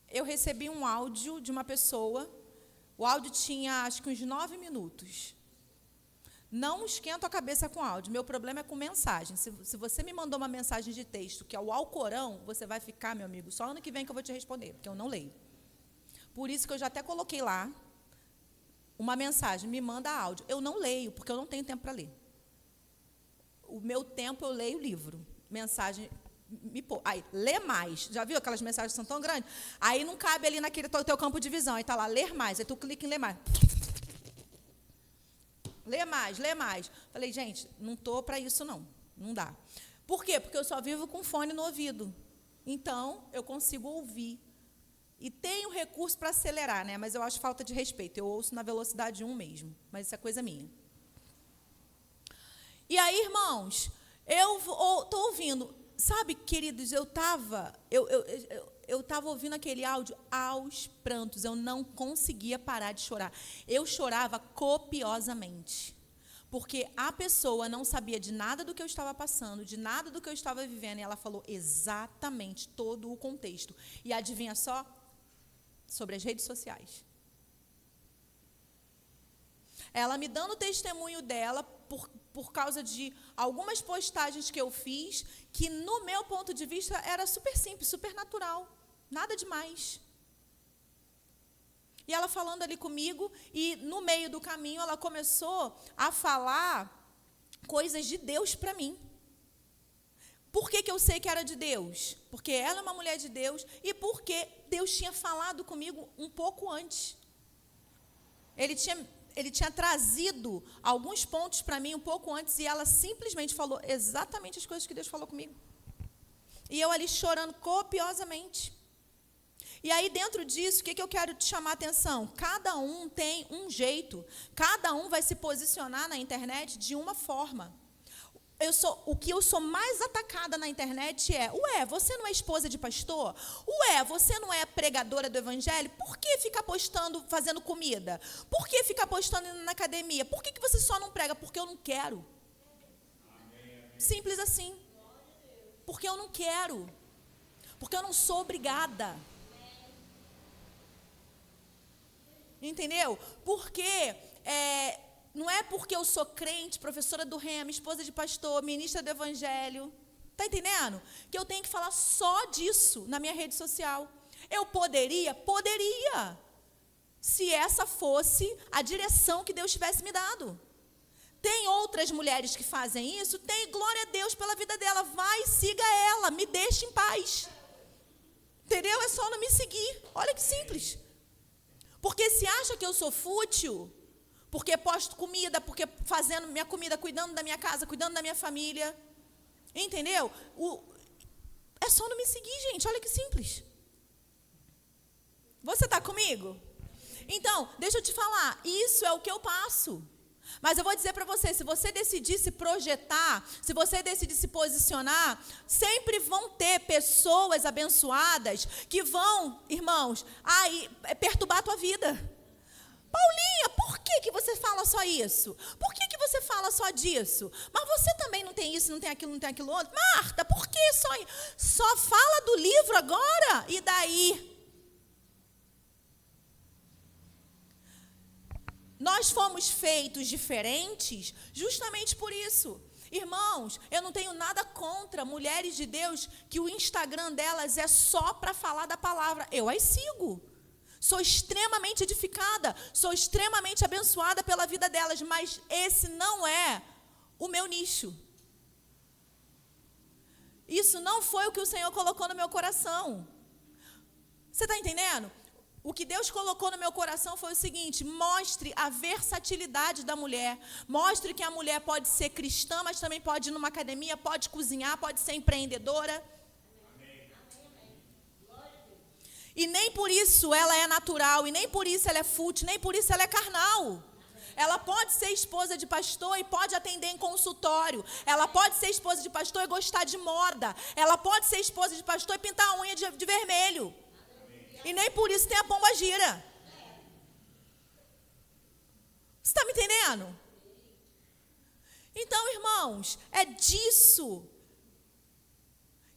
eu recebi um áudio de uma pessoa. O áudio tinha, acho que uns 9 minutos. Não esquento a cabeça com áudio. Meu problema é com mensagem. Se você me mandou uma mensagem de texto, que é o Alcorão, você vai ficar, meu amigo, só ano que vem que eu vou te responder, porque eu não leio. Por isso que eu já até coloquei lá uma mensagem, me manda áudio. Eu não leio, porque eu não tenho tempo para ler. O meu tempo eu leio livro. Mensagem... Aí, lê mais. Já viu aquelas mensagens que são tão grandes? Aí não cabe ali naquele teu campo de visão. Aí está lá, ler mais. Aí tu clica em ler mais. Lê mais, lê mais. Falei, gente, não estou para isso não. Não dá. Por quê? Porque eu só vivo com fone no ouvido. Então, eu consigo ouvir. E tenho recurso para acelerar, né? Mas eu acho falta de respeito. Eu ouço na velocidade 1 mesmo. Mas isso é coisa minha. E aí, irmãos, eu estou ouvindo... Sabe, queridos, eu estava ouvindo aquele áudio aos prantos. Eu não conseguia parar de chorar. Eu chorava copiosamente. Porque a pessoa não sabia de nada do que eu estava passando, de nada do que eu estava vivendo. E ela falou exatamente todo o contexto. E adivinha só? Sobre as redes sociais. Ela me dando o testemunho dela por causa de algumas postagens que eu fiz, que no meu ponto de vista era super simples, super natural, nada demais. E ela falando ali comigo, e no meio do caminho ela começou a falar coisas de Deus para mim. Por que eu sei que era de Deus? Porque ela é uma mulher de Deus, e porque Deus tinha falado comigo um pouco antes. Ele tinha trazido alguns pontos para mim um pouco antes, e ela simplesmente falou exatamente as coisas que Deus falou comigo. E eu ali chorando copiosamente. E aí, dentro disso, o que eu quero te chamar a atenção? Cada um tem um jeito, cada um vai se posicionar na internet de uma forma. O que eu sou mais atacada na internet é: ué, você não é esposa de pastor? Ué, você não é pregadora do evangelho? Por que ficar postando, fazendo comida? Por que ficar postando indo na academia? Por que você só não prega? Porque eu não quero. Simples assim. Porque eu não quero. Porque eu não sou obrigada. Entendeu? Porque... não é porque eu sou crente, professora do Rema, esposa de pastor, ministra do evangelho, está entendendo? Que eu tenho que falar só disso na minha rede social. Eu poderia, se essa fosse a direção que Deus tivesse me dado. Tem outras mulheres que fazem isso, tem, glória a Deus pela vida dela, vai, siga ela, me deixe em paz. Entendeu? É só não me seguir, olha que simples. Porque se acha que eu sou fútil, porque posto comida, porque fazendo minha comida, cuidando da minha casa, cuidando da minha família, entendeu? É só não me seguir, gente, olha que simples. Você está comigo? Então, deixa eu te falar, isso é o que eu passo. Mas eu vou dizer para você, se você decidir se projetar, se você decidir se posicionar, sempre vão ter pessoas abençoadas que vão, irmãos, perturbar a tua vida. Paulinha, por que você fala só isso? Por que você fala só disso? Mas você também não tem isso, não tem aquilo outro? Marta, por que só fala do livro agora? E daí? Nós fomos feitos diferentes justamente por isso. Irmãos, eu não tenho nada contra mulheres de Deus que o Instagram delas é só para falar da palavra. Eu as sigo. Sou extremamente edificada, sou extremamente abençoada pela vida delas, mas esse não é o meu nicho. Isso não foi o que o Senhor colocou no meu coração. Você está entendendo? O que Deus colocou no meu coração foi o seguinte: mostre a versatilidade da mulher. Mostre que a mulher pode ser cristã, mas também pode ir numa academia, pode cozinhar, pode ser empreendedora. E nem por isso ela é natural, e nem por isso ela é fútil, nem por isso ela é carnal. Ela pode ser esposa de pastor e pode atender em consultório. Ela pode ser esposa de pastor e gostar de moda. Ela pode ser esposa de pastor e pintar a unha de vermelho. E nem por isso tem a pomba gira. Você está me entendendo? Então, irmãos, é disso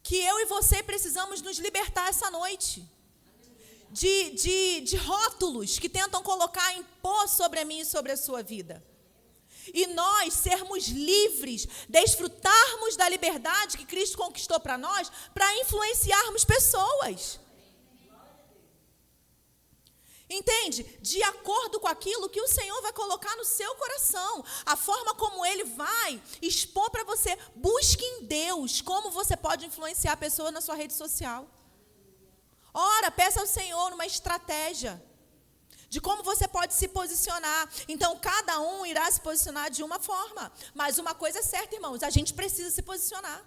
que eu e você precisamos nos libertar essa noite. De rótulos que tentam colocar, impor sobre a mim e sobre a sua vida. E nós sermos livres, desfrutarmos da liberdade que Cristo conquistou para nós, para influenciarmos pessoas. Entende? De acordo com aquilo que o Senhor vai colocar no seu coração. A forma como Ele vai expor para você. Busque em Deus como você pode influenciar a pessoa na sua rede social. Ora, peça ao Senhor uma estratégia de como você pode se posicionar. Então, cada um irá se posicionar de uma forma. Mas uma coisa é certa, irmãos, a gente precisa se posicionar.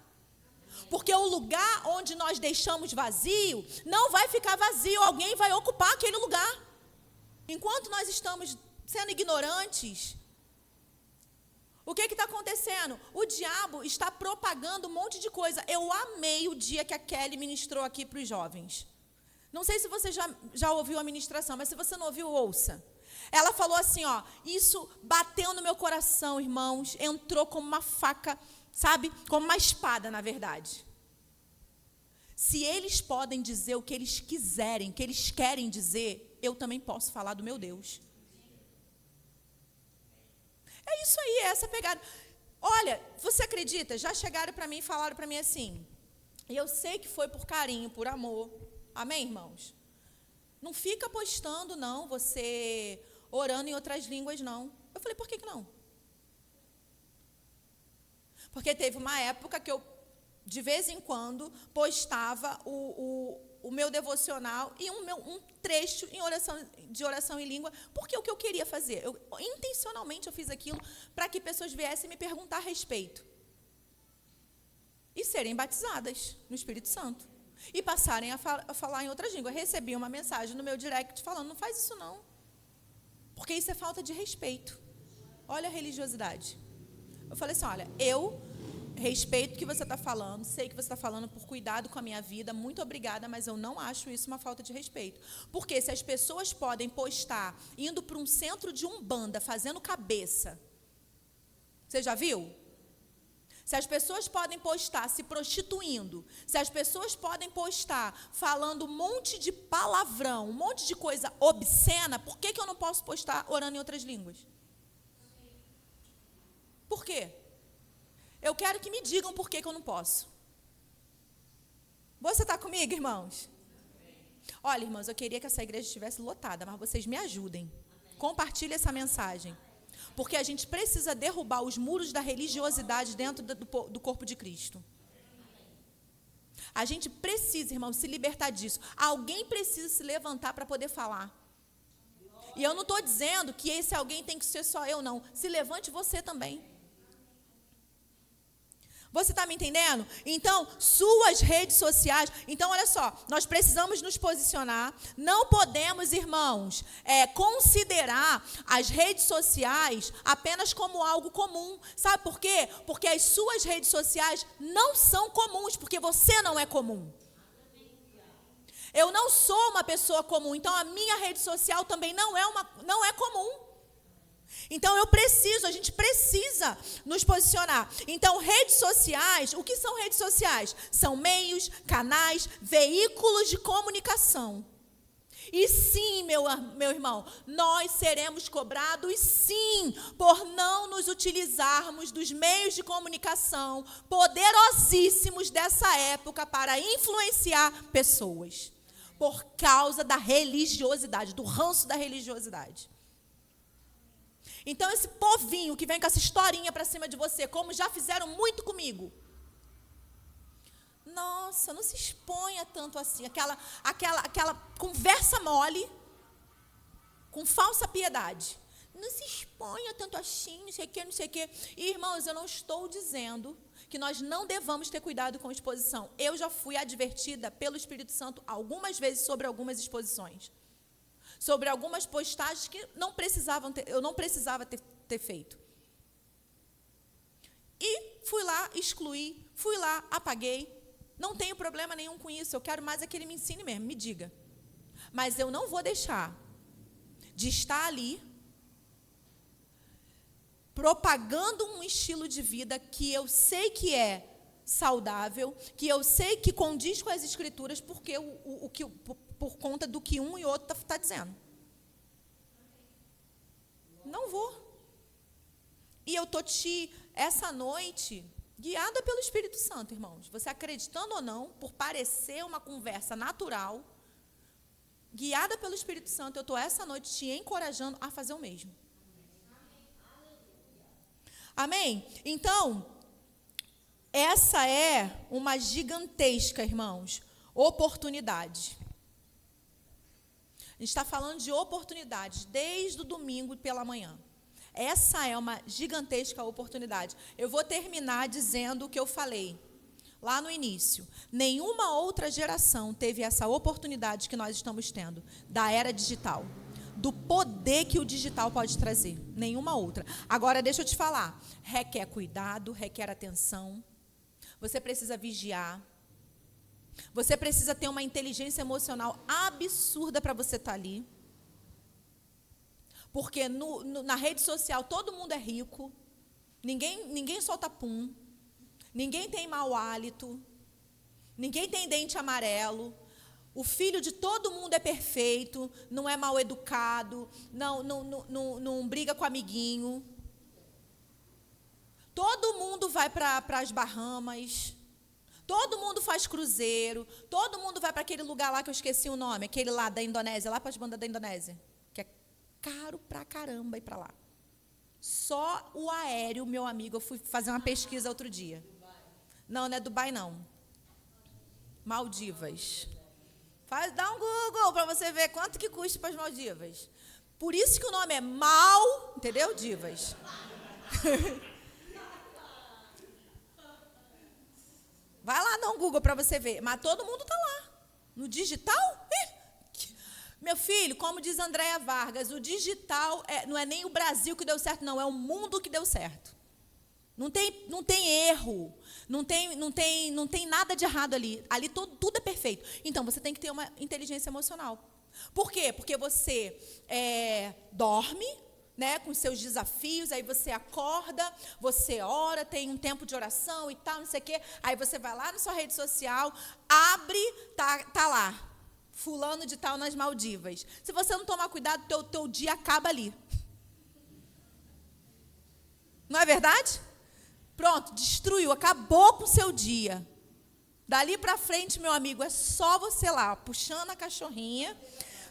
Porque o lugar onde nós deixamos vazio, não vai ficar vazio, alguém vai ocupar aquele lugar. Enquanto nós estamos sendo ignorantes, o que está acontecendo? O diabo está propagando um monte de coisa. Eu amei o dia que a Kelly ministrou aqui para os jovens. Não sei se você já ouviu a ministração, mas se você não ouviu, ouça. Ela falou assim, ó, isso bateu no meu coração, irmãos, entrou como uma faca, sabe? Como uma espada, na verdade. Se eles podem dizer o que eles quiserem, o que eles querem dizer, eu também posso falar do meu Deus. É isso aí, é essa pegada. Olha, você acredita? Já chegaram para mim e falaram para mim assim, e eu sei que foi por carinho, por amor. Amém, irmãos? Não fica postando, não, você orando em outras línguas, não. Eu falei, por que não? Porque teve uma época que eu, de vez em quando, postava o meu devocional e um trecho de oração em língua, porque é o que eu queria fazer. Intencionalmente eu fiz aquilo para que pessoas viessem me perguntar a respeito. E serem batizadas no Espírito Santo. E passarem a falar em outras línguas. Recebi uma mensagem no meu direct falando, não faz isso não. Porque isso é falta de respeito. Olha a religiosidade. Eu falei assim, olha, eu respeito o que você está falando, sei que você está falando por cuidado com a minha vida, muito obrigada, mas eu não acho isso uma falta de respeito. Porque se as pessoas podem postar, indo para um centro de umbanda, fazendo cabeça, você já viu? Se as pessoas podem postar se prostituindo, se as pessoas podem postar falando um monte de palavrão, um monte de coisa obscena, por que eu não posso postar orando em outras línguas? Por quê? Eu quero que me digam por que eu não posso. Você está comigo, irmãos? Olha, irmãos, eu queria que essa igreja estivesse lotada, mas vocês me ajudem. Compartilhem essa mensagem. Porque a gente precisa derrubar os muros da religiosidade dentro do corpo de Cristo. A gente precisa, irmão, se libertar disso. Alguém precisa se levantar para poder falar. E eu não estou dizendo que esse alguém tem que ser só eu, não. Se levante você também. Você está me entendendo? Então, suas redes sociais... Então, olha só, nós precisamos nos posicionar. Não podemos, irmãos, considerar as redes sociais apenas como algo comum. Sabe por quê? Porque as suas redes sociais não são comuns, porque você não é comum. Eu não sou uma pessoa comum, então a minha rede social também não é comum. Então a gente precisa nos posicionar. Então, redes sociais, o que são redes sociais? São meios, canais, veículos de comunicação. E sim, meu irmão, nós seremos cobrados, sim, por não nos utilizarmos dos meios de comunicação poderosíssimos dessa época para influenciar pessoas. Por causa da religiosidade, do ranço da religiosidade. Então, esse povinho que vem com essa historinha para cima de você, como já fizeram muito comigo. Nossa, não se exponha tanto assim. Aquela conversa mole, com falsa piedade. Não se exponha tanto assim, não sei o quê. E, irmãos, eu não estou dizendo que nós não devamos ter cuidado com exposição. Eu já fui advertida pelo Espírito Santo algumas vezes sobre algumas exposições. Sobre algumas postagens que eu não precisava ter feito. E fui lá, excluí, fui lá, apaguei. Não tenho problema nenhum com isso, eu quero mais é que ele me ensine mesmo, me diga. Mas eu não vou deixar de estar ali propagando um estilo de vida que eu sei que é saudável, que eu sei que condiz com as Escrituras, porque por conta do que um e outro está dizendo. Não vou. E eu estou essa noite, guiada pelo Espírito Santo, irmãos. Você acreditando ou não, por parecer uma conversa natural, guiada pelo Espírito Santo, eu estou essa noite te encorajando a fazer o mesmo. Amém? Então, essa é uma gigantesca, irmãos, oportunidade. A gente está falando de oportunidades desde o domingo pela manhã. Essa é uma gigantesca oportunidade. Eu vou terminar dizendo o que eu falei lá no início. Nenhuma outra geração teve essa oportunidade que nós estamos tendo, da era digital, do poder que o digital pode trazer. Nenhuma outra. Agora, deixa eu te falar. Requer cuidado, requer atenção. Você precisa vigiar. Você precisa ter uma inteligência emocional absurda para você estar ali. Porque na rede social todo mundo é rico. Ninguém solta pum. Ninguém tem mau hálito. Ninguém tem dente amarelo. O filho de todo mundo é perfeito. Não é mal educado. Não briga com amiguinho. Todo mundo vai para as Bahamas. Todo mundo faz cruzeiro. Todo mundo vai para aquele lugar lá que eu esqueci o nome. Aquele lá da Indonésia, lá para as bandas da Indonésia. Que é caro pra caramba ir para lá. Só o aéreo, meu amigo, eu fui fazer uma pesquisa outro dia. Não é Dubai, não. Maldivas. Dá um Google para você ver quanto que custa para as Maldivas. Por isso que o nome é entendeu? Divas. Vai lá dar um Google para você ver. Mas todo mundo está lá. No digital? Meu filho, como diz Andréia Vargas, o digital não é nem o Brasil que deu certo, não. É o mundo que deu certo. Não tem erro. Não tem nada de errado ali. Ali tudo é perfeito. Então, você tem que ter uma inteligência emocional. Por quê? Porque você dorme, né, com seus desafios, aí você acorda, você ora, tem um tempo de oração e tal, não sei o quê. Aí você vai lá na sua rede social, abre, tá lá, fulano de tal nas Maldivas. Se você não tomar cuidado, teu dia acaba ali. Não é verdade? Pronto, destruiu, acabou com o seu dia. Dali para frente, meu amigo, é só você lá, puxando a cachorrinha,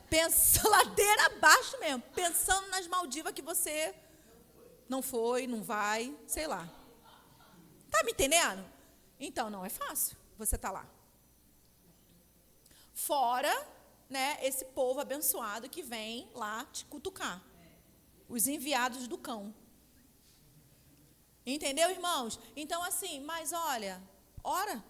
pensando ladeira abaixo mesmo, pensando nas Maldivas que você não foi, não vai, sei lá. Tá me entendendo? Então, não é fácil você tá lá. Fora né, esse povo abençoado que vem lá te cutucar. Os enviados do cão. Entendeu, irmãos? Então, assim, mas olha, ora.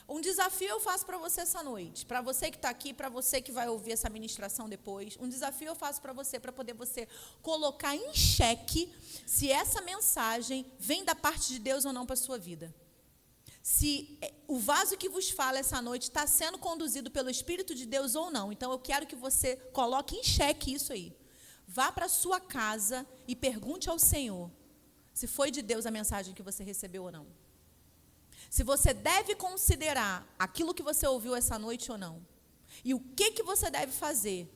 Um desafio eu faço para você essa noite. Para você que está aqui, para você que vai ouvir essa ministração depois. Um desafio eu faço para você poder você colocar em xeque se essa mensagem vem da parte de Deus ou não para a sua vida. Se o vaso que vos fala essa noite está sendo conduzido pelo Espírito de Deus ou não. Então, eu quero que você coloque em xeque isso aí. Vá para a sua casa e pergunte ao Senhor se foi de Deus a mensagem que você recebeu ou não. Se você deve considerar aquilo que você ouviu essa noite ou não. E o que você deve fazer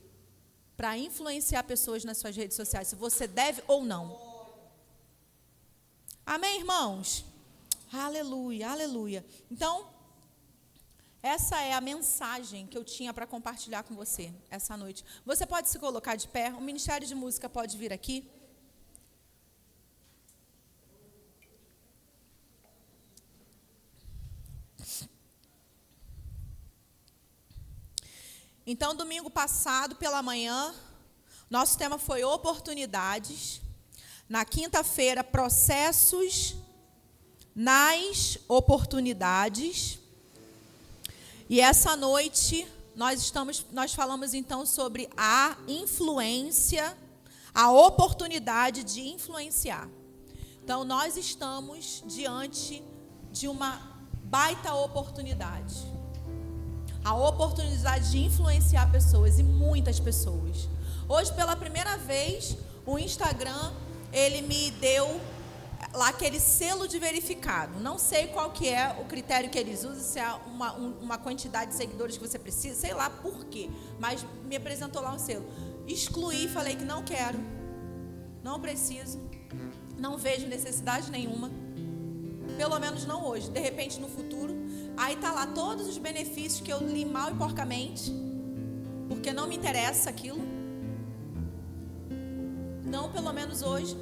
para influenciar pessoas nas suas redes sociais. Se você deve ou não. Amém, irmãos? Aleluia, aleluia. Então, essa é a mensagem que eu tinha para compartilhar com você essa noite. Você pode se colocar de pé. O Ministério de Música pode vir aqui. Então, domingo passado, pela manhã, nosso tema foi oportunidades. Na quinta-feira, processos nas oportunidades. E essa noite, nós falamos então sobre a influência, a oportunidade de influenciar. Então, nós estamos diante de uma baita oportunidade. A oportunidade de influenciar pessoas, e muitas pessoas. Hoje, pela primeira vez, o Instagram, ele me deu lá aquele selo de verificado. Não sei qual que é o critério que eles usam, se é uma quantidade de seguidores que você precisa, sei lá por quê. Mas me apresentou lá um selo. Excluí, falei que não quero, não preciso, não vejo necessidade nenhuma. Pelo menos não hoje, de repente no futuro. Aí está lá todos os benefícios que eu li mal e porcamente, porque não me interessa aquilo. Não, pelo menos hoje.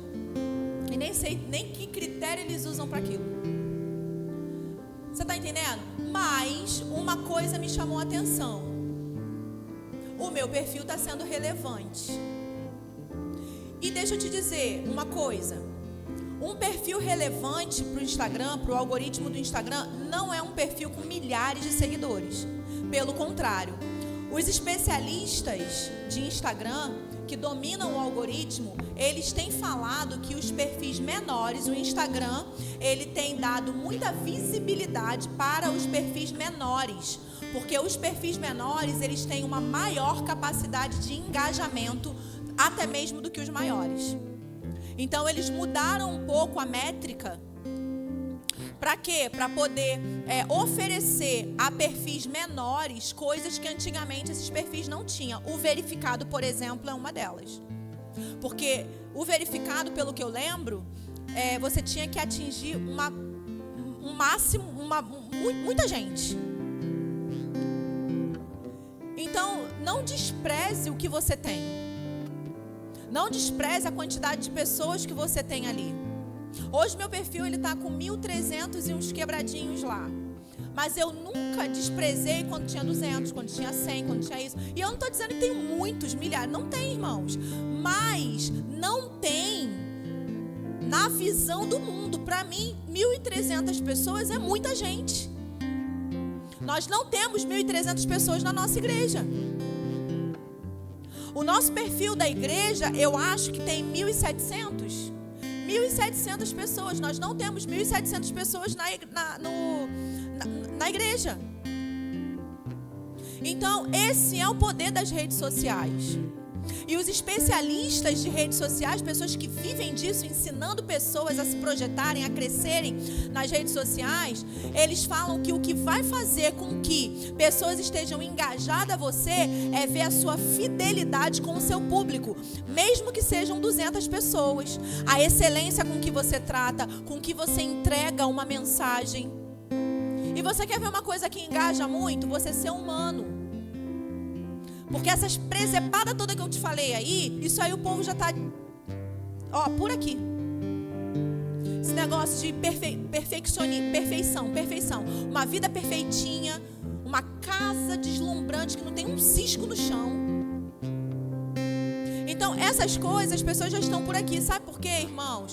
E nem sei nem que critério eles usam para aquilo. Você está entendendo? Mas uma coisa me chamou a atenção. O meu perfil está sendo relevante. E deixa eu te dizer uma coisa. Um perfil relevante para o Instagram, para o algoritmo do Instagram, não é um perfil com milhares de seguidores. Pelo contrário, os especialistas de Instagram que dominam o algoritmo, eles têm falado que os perfis menores, o Instagram, ele tem dado muita visibilidade para os perfis menores, porque os perfis menores, eles têm uma maior capacidade de engajamento, até mesmo do que os maiores. Então, eles mudaram um pouco a métrica. Para quê? Para poder oferecer a perfis menores coisas que antigamente esses perfis não tinham. O verificado, por exemplo, é uma delas. Porque o verificado, pelo que eu lembro, você tinha que atingir um máximo, muita gente. Então, não despreze o que você tem. Não despreze a quantidade de pessoas que você tem ali. Hoje meu perfil ele está com 1.300 e uns quebradinhos lá. Mas eu nunca desprezei quando tinha 200, quando tinha 100, quando tinha isso. E eu não estou dizendo que tem muitos, milhares. Não tem, irmãos. Mas não tem na visão do mundo. Para mim, 1.300 pessoas é muita gente. Nós não temos 1.300 pessoas na nossa igreja. O nosso perfil da igreja, eu acho que tem 1.700. 1.700 pessoas. Nós não temos 1.700 pessoas na igreja. Então, esse é o poder das redes sociais. E os especialistas de redes sociais, pessoas que vivem disso, ensinando pessoas a se projetarem, a crescerem nas redes sociais, eles falam que o que vai fazer com que pessoas estejam engajadas a você é ver a sua fidelidade com o seu público, mesmo que sejam 200 pessoas. A excelência com que você trata, com que você entrega uma mensagem. E você quer ver uma coisa que engaja muito? Você ser humano. Porque essas presepadas todas que eu te falei aí, isso aí o povo já está, por aqui. Esse negócio de perfeição. Uma vida perfeitinha, uma casa deslumbrante que não tem um cisco no chão. Então, essas coisas, as pessoas já estão por aqui. Sabe por quê, irmãos?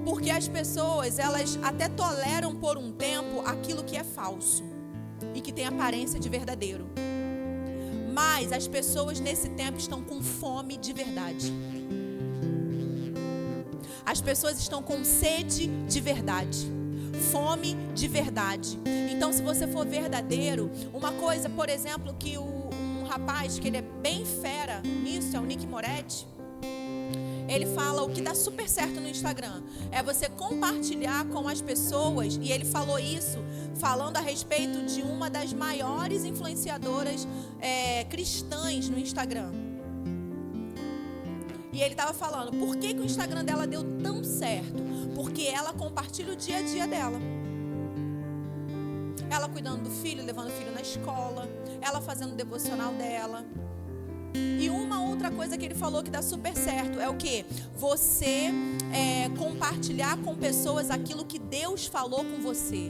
Porque as pessoas, elas até toleram por um tempo aquilo que é falso e que tem aparência de verdadeiro. Mas as pessoas nesse tempo estão com fome de verdade. As pessoas estão com sede de verdade, fome de verdade. Então, se você for verdadeiro, uma coisa, por exemplo, que um rapaz, que ele é bem fera nisso, é o Nick Moretti, ele fala o que dá super certo no Instagram é você compartilhar com as pessoas, e ele falou isso falando a respeito de uma das maiores influenciadoras cristãs no Instagram. E ele estava falando, por que o Instagram dela deu tão certo? Porque ela compartilha o dia a dia dela. Ela cuidando do filho, levando o filho na escola, ela fazendo o devocional dela. E uma outra coisa que ele falou que dá super certo é o quê? Você compartilhar com pessoas aquilo que Deus falou com você.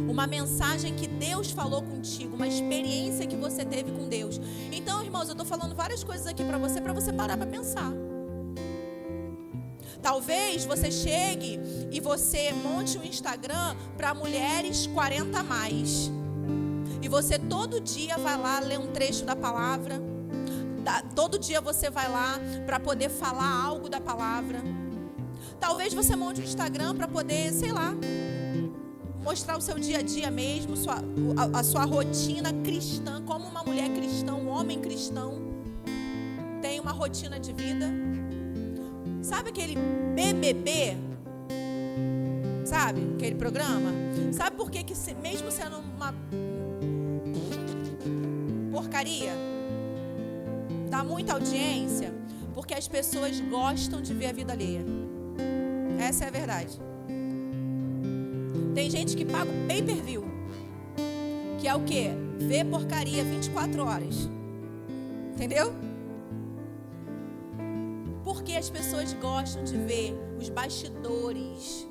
Uma mensagem que Deus falou contigo, uma experiência que você teve com Deus. Então, irmãos, eu estou falando várias coisas aqui para você parar para pensar. Talvez você chegue e você monte um Instagram para mulheres 40 a mais. E você todo dia vai lá ler um trecho da palavra. Todo dia você vai lá para poder falar algo da palavra. Talvez você monte um Instagram para poder, sei lá, mostrar o seu dia a dia mesmo, a sua rotina cristã, como uma mulher cristã, um homem cristão tem uma rotina de vida. Sabe aquele BBB? Sabe aquele programa? Sabe por que mesmo sendo uma porcaria, dá muita audiência? Porque as pessoas gostam de ver a vida alheia. Essa é a verdade. Tem gente que paga o pay-per-view, que é o quê? Ver porcaria 24 horas. Entendeu? Porque as pessoas gostam de ver os bastidores,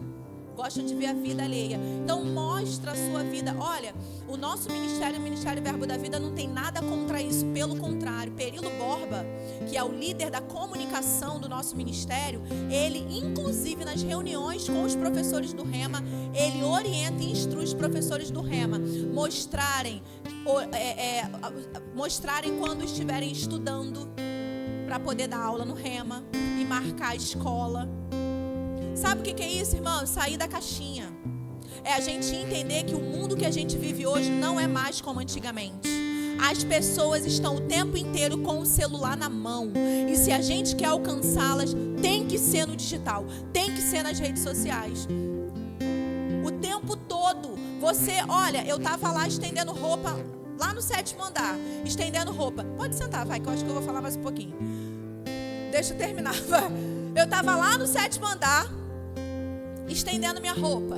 gostam de ver a vida alheia. Então mostra a sua vida. Olha, o nosso ministério, o Ministério Verbo da Vida, não tem nada contra isso. Pelo contrário, Perilo Borba, que é o líder da comunicação do nosso ministério, ele, inclusive nas reuniões com os professores do Rema, ele orienta e instrui os professores do Rema mostrarem quando estiverem estudando, para poder dar aula no Rema e marcar a escola. Sabe o que é isso, irmão? Sair da caixinha. É a gente entender que o mundo que a gente vive hoje não é mais como antigamente. As pessoas estão o tempo inteiro com o celular na mão. E se a gente quer alcançá-las, tem que ser no digital, tem que ser nas redes sociais. O tempo todo. Olha, eu estava lá estendendo roupa, lá no 7º andar, estendendo roupa. Pode sentar, vai, que eu acho que eu vou falar mais um pouquinho. Deixa eu terminar, vai. Eu estava lá no 7º andar, estendendo minha roupa.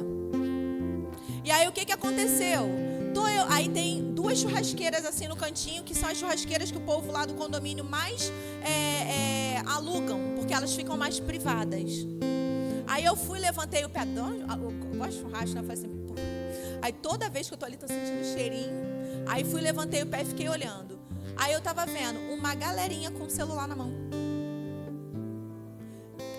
E aí o que aconteceu? Aí tem 2 churrasqueiras assim no cantinho, que são as churrasqueiras que o povo lá do condomínio mais alugam, porque elas ficam mais privadas. Aí eu fui, levantei o pé, eu gosto de churrasco, né? Eu falei assim, pô. Aí toda vez que eu tô ali, tô sentindo cheirinho. Aí fui, levantei o pé e fiquei olhando. Aí eu tava vendo uma galerinha com o celular na mão.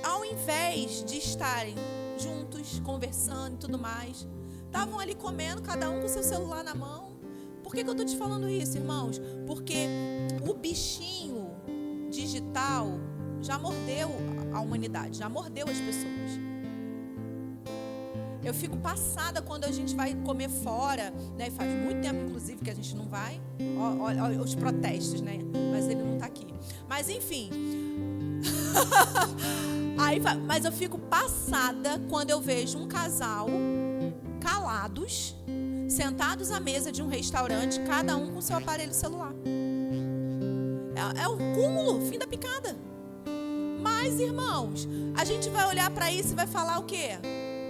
Ao invés de estarem juntos, conversando e tudo mais, estavam ali comendo, cada um com seu celular na mão. Por que eu estou te falando isso, irmãos? Porque o bichinho digital já mordeu a humanidade, já mordeu as pessoas. Eu fico passada quando a gente vai comer fora, né? Faz muito tempo, inclusive, que a gente não vai. Olha os protestos, né? Mas ele não está aqui. Mas, enfim. Mas eu fico passada quando eu vejo um casal calados, sentados à mesa de um restaurante, cada um com seu aparelho celular. É o cúmulo, fim da picada. Mas, irmãos, a gente vai olhar para isso e vai falar o quê?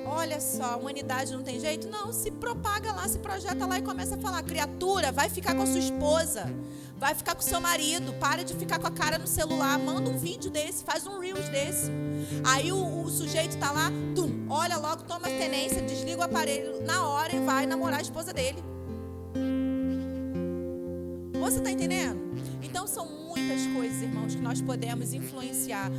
Olha só, a humanidade não tem jeito? Não, se propaga lá, se projeta lá e começa a falar. Criatura, vai ficar com a sua esposa, vai ficar com o seu marido, para de ficar com a cara no celular, manda um vídeo desse, faz um Reels desse. Aí o sujeito tá lá, olha logo, toma tenência, desliga o aparelho na hora e vai namorar a esposa dele. Você está entendendo? Então são muitas coisas, irmãos, que nós podemos influenciar.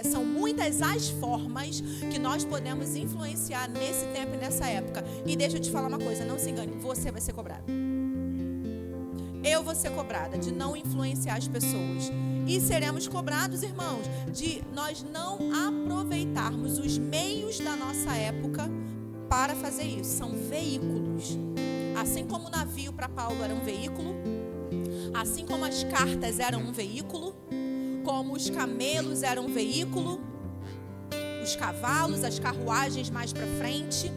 São muitas as formas que nós podemos influenciar nesse tempo e nessa época. E deixa eu te falar uma coisa, não se engane, você vai ser cobrado. Eu vou ser cobrada de não influenciar as pessoas. E seremos cobrados, irmãos, de nós não aproveitarmos os meios da nossa época para fazer isso. São veículos. Assim como o navio para Paulo era um veículo, assim como as cartas eram um veículo, como os camelos eram um veículo, os cavalos, as carruagens mais para frente,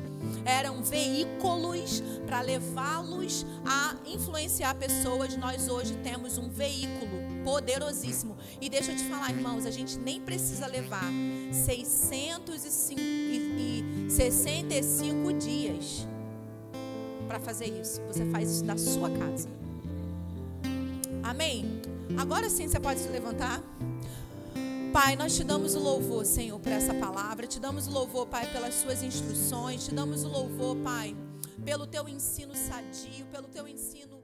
eram veículos para levá-los a influenciar pessoas. Nós hoje temos um veículo poderosíssimo. E deixa eu te falar, irmãos, a gente nem precisa levar 665 dias para fazer isso. Você faz isso da sua casa. Amém? Agora sim você pode se levantar. Pai, nós te damos o louvor, Senhor, por essa palavra. Te damos o louvor, Pai, pelas suas instruções. Te damos o louvor, Pai, pelo teu ensino sadio, pelo teu ensino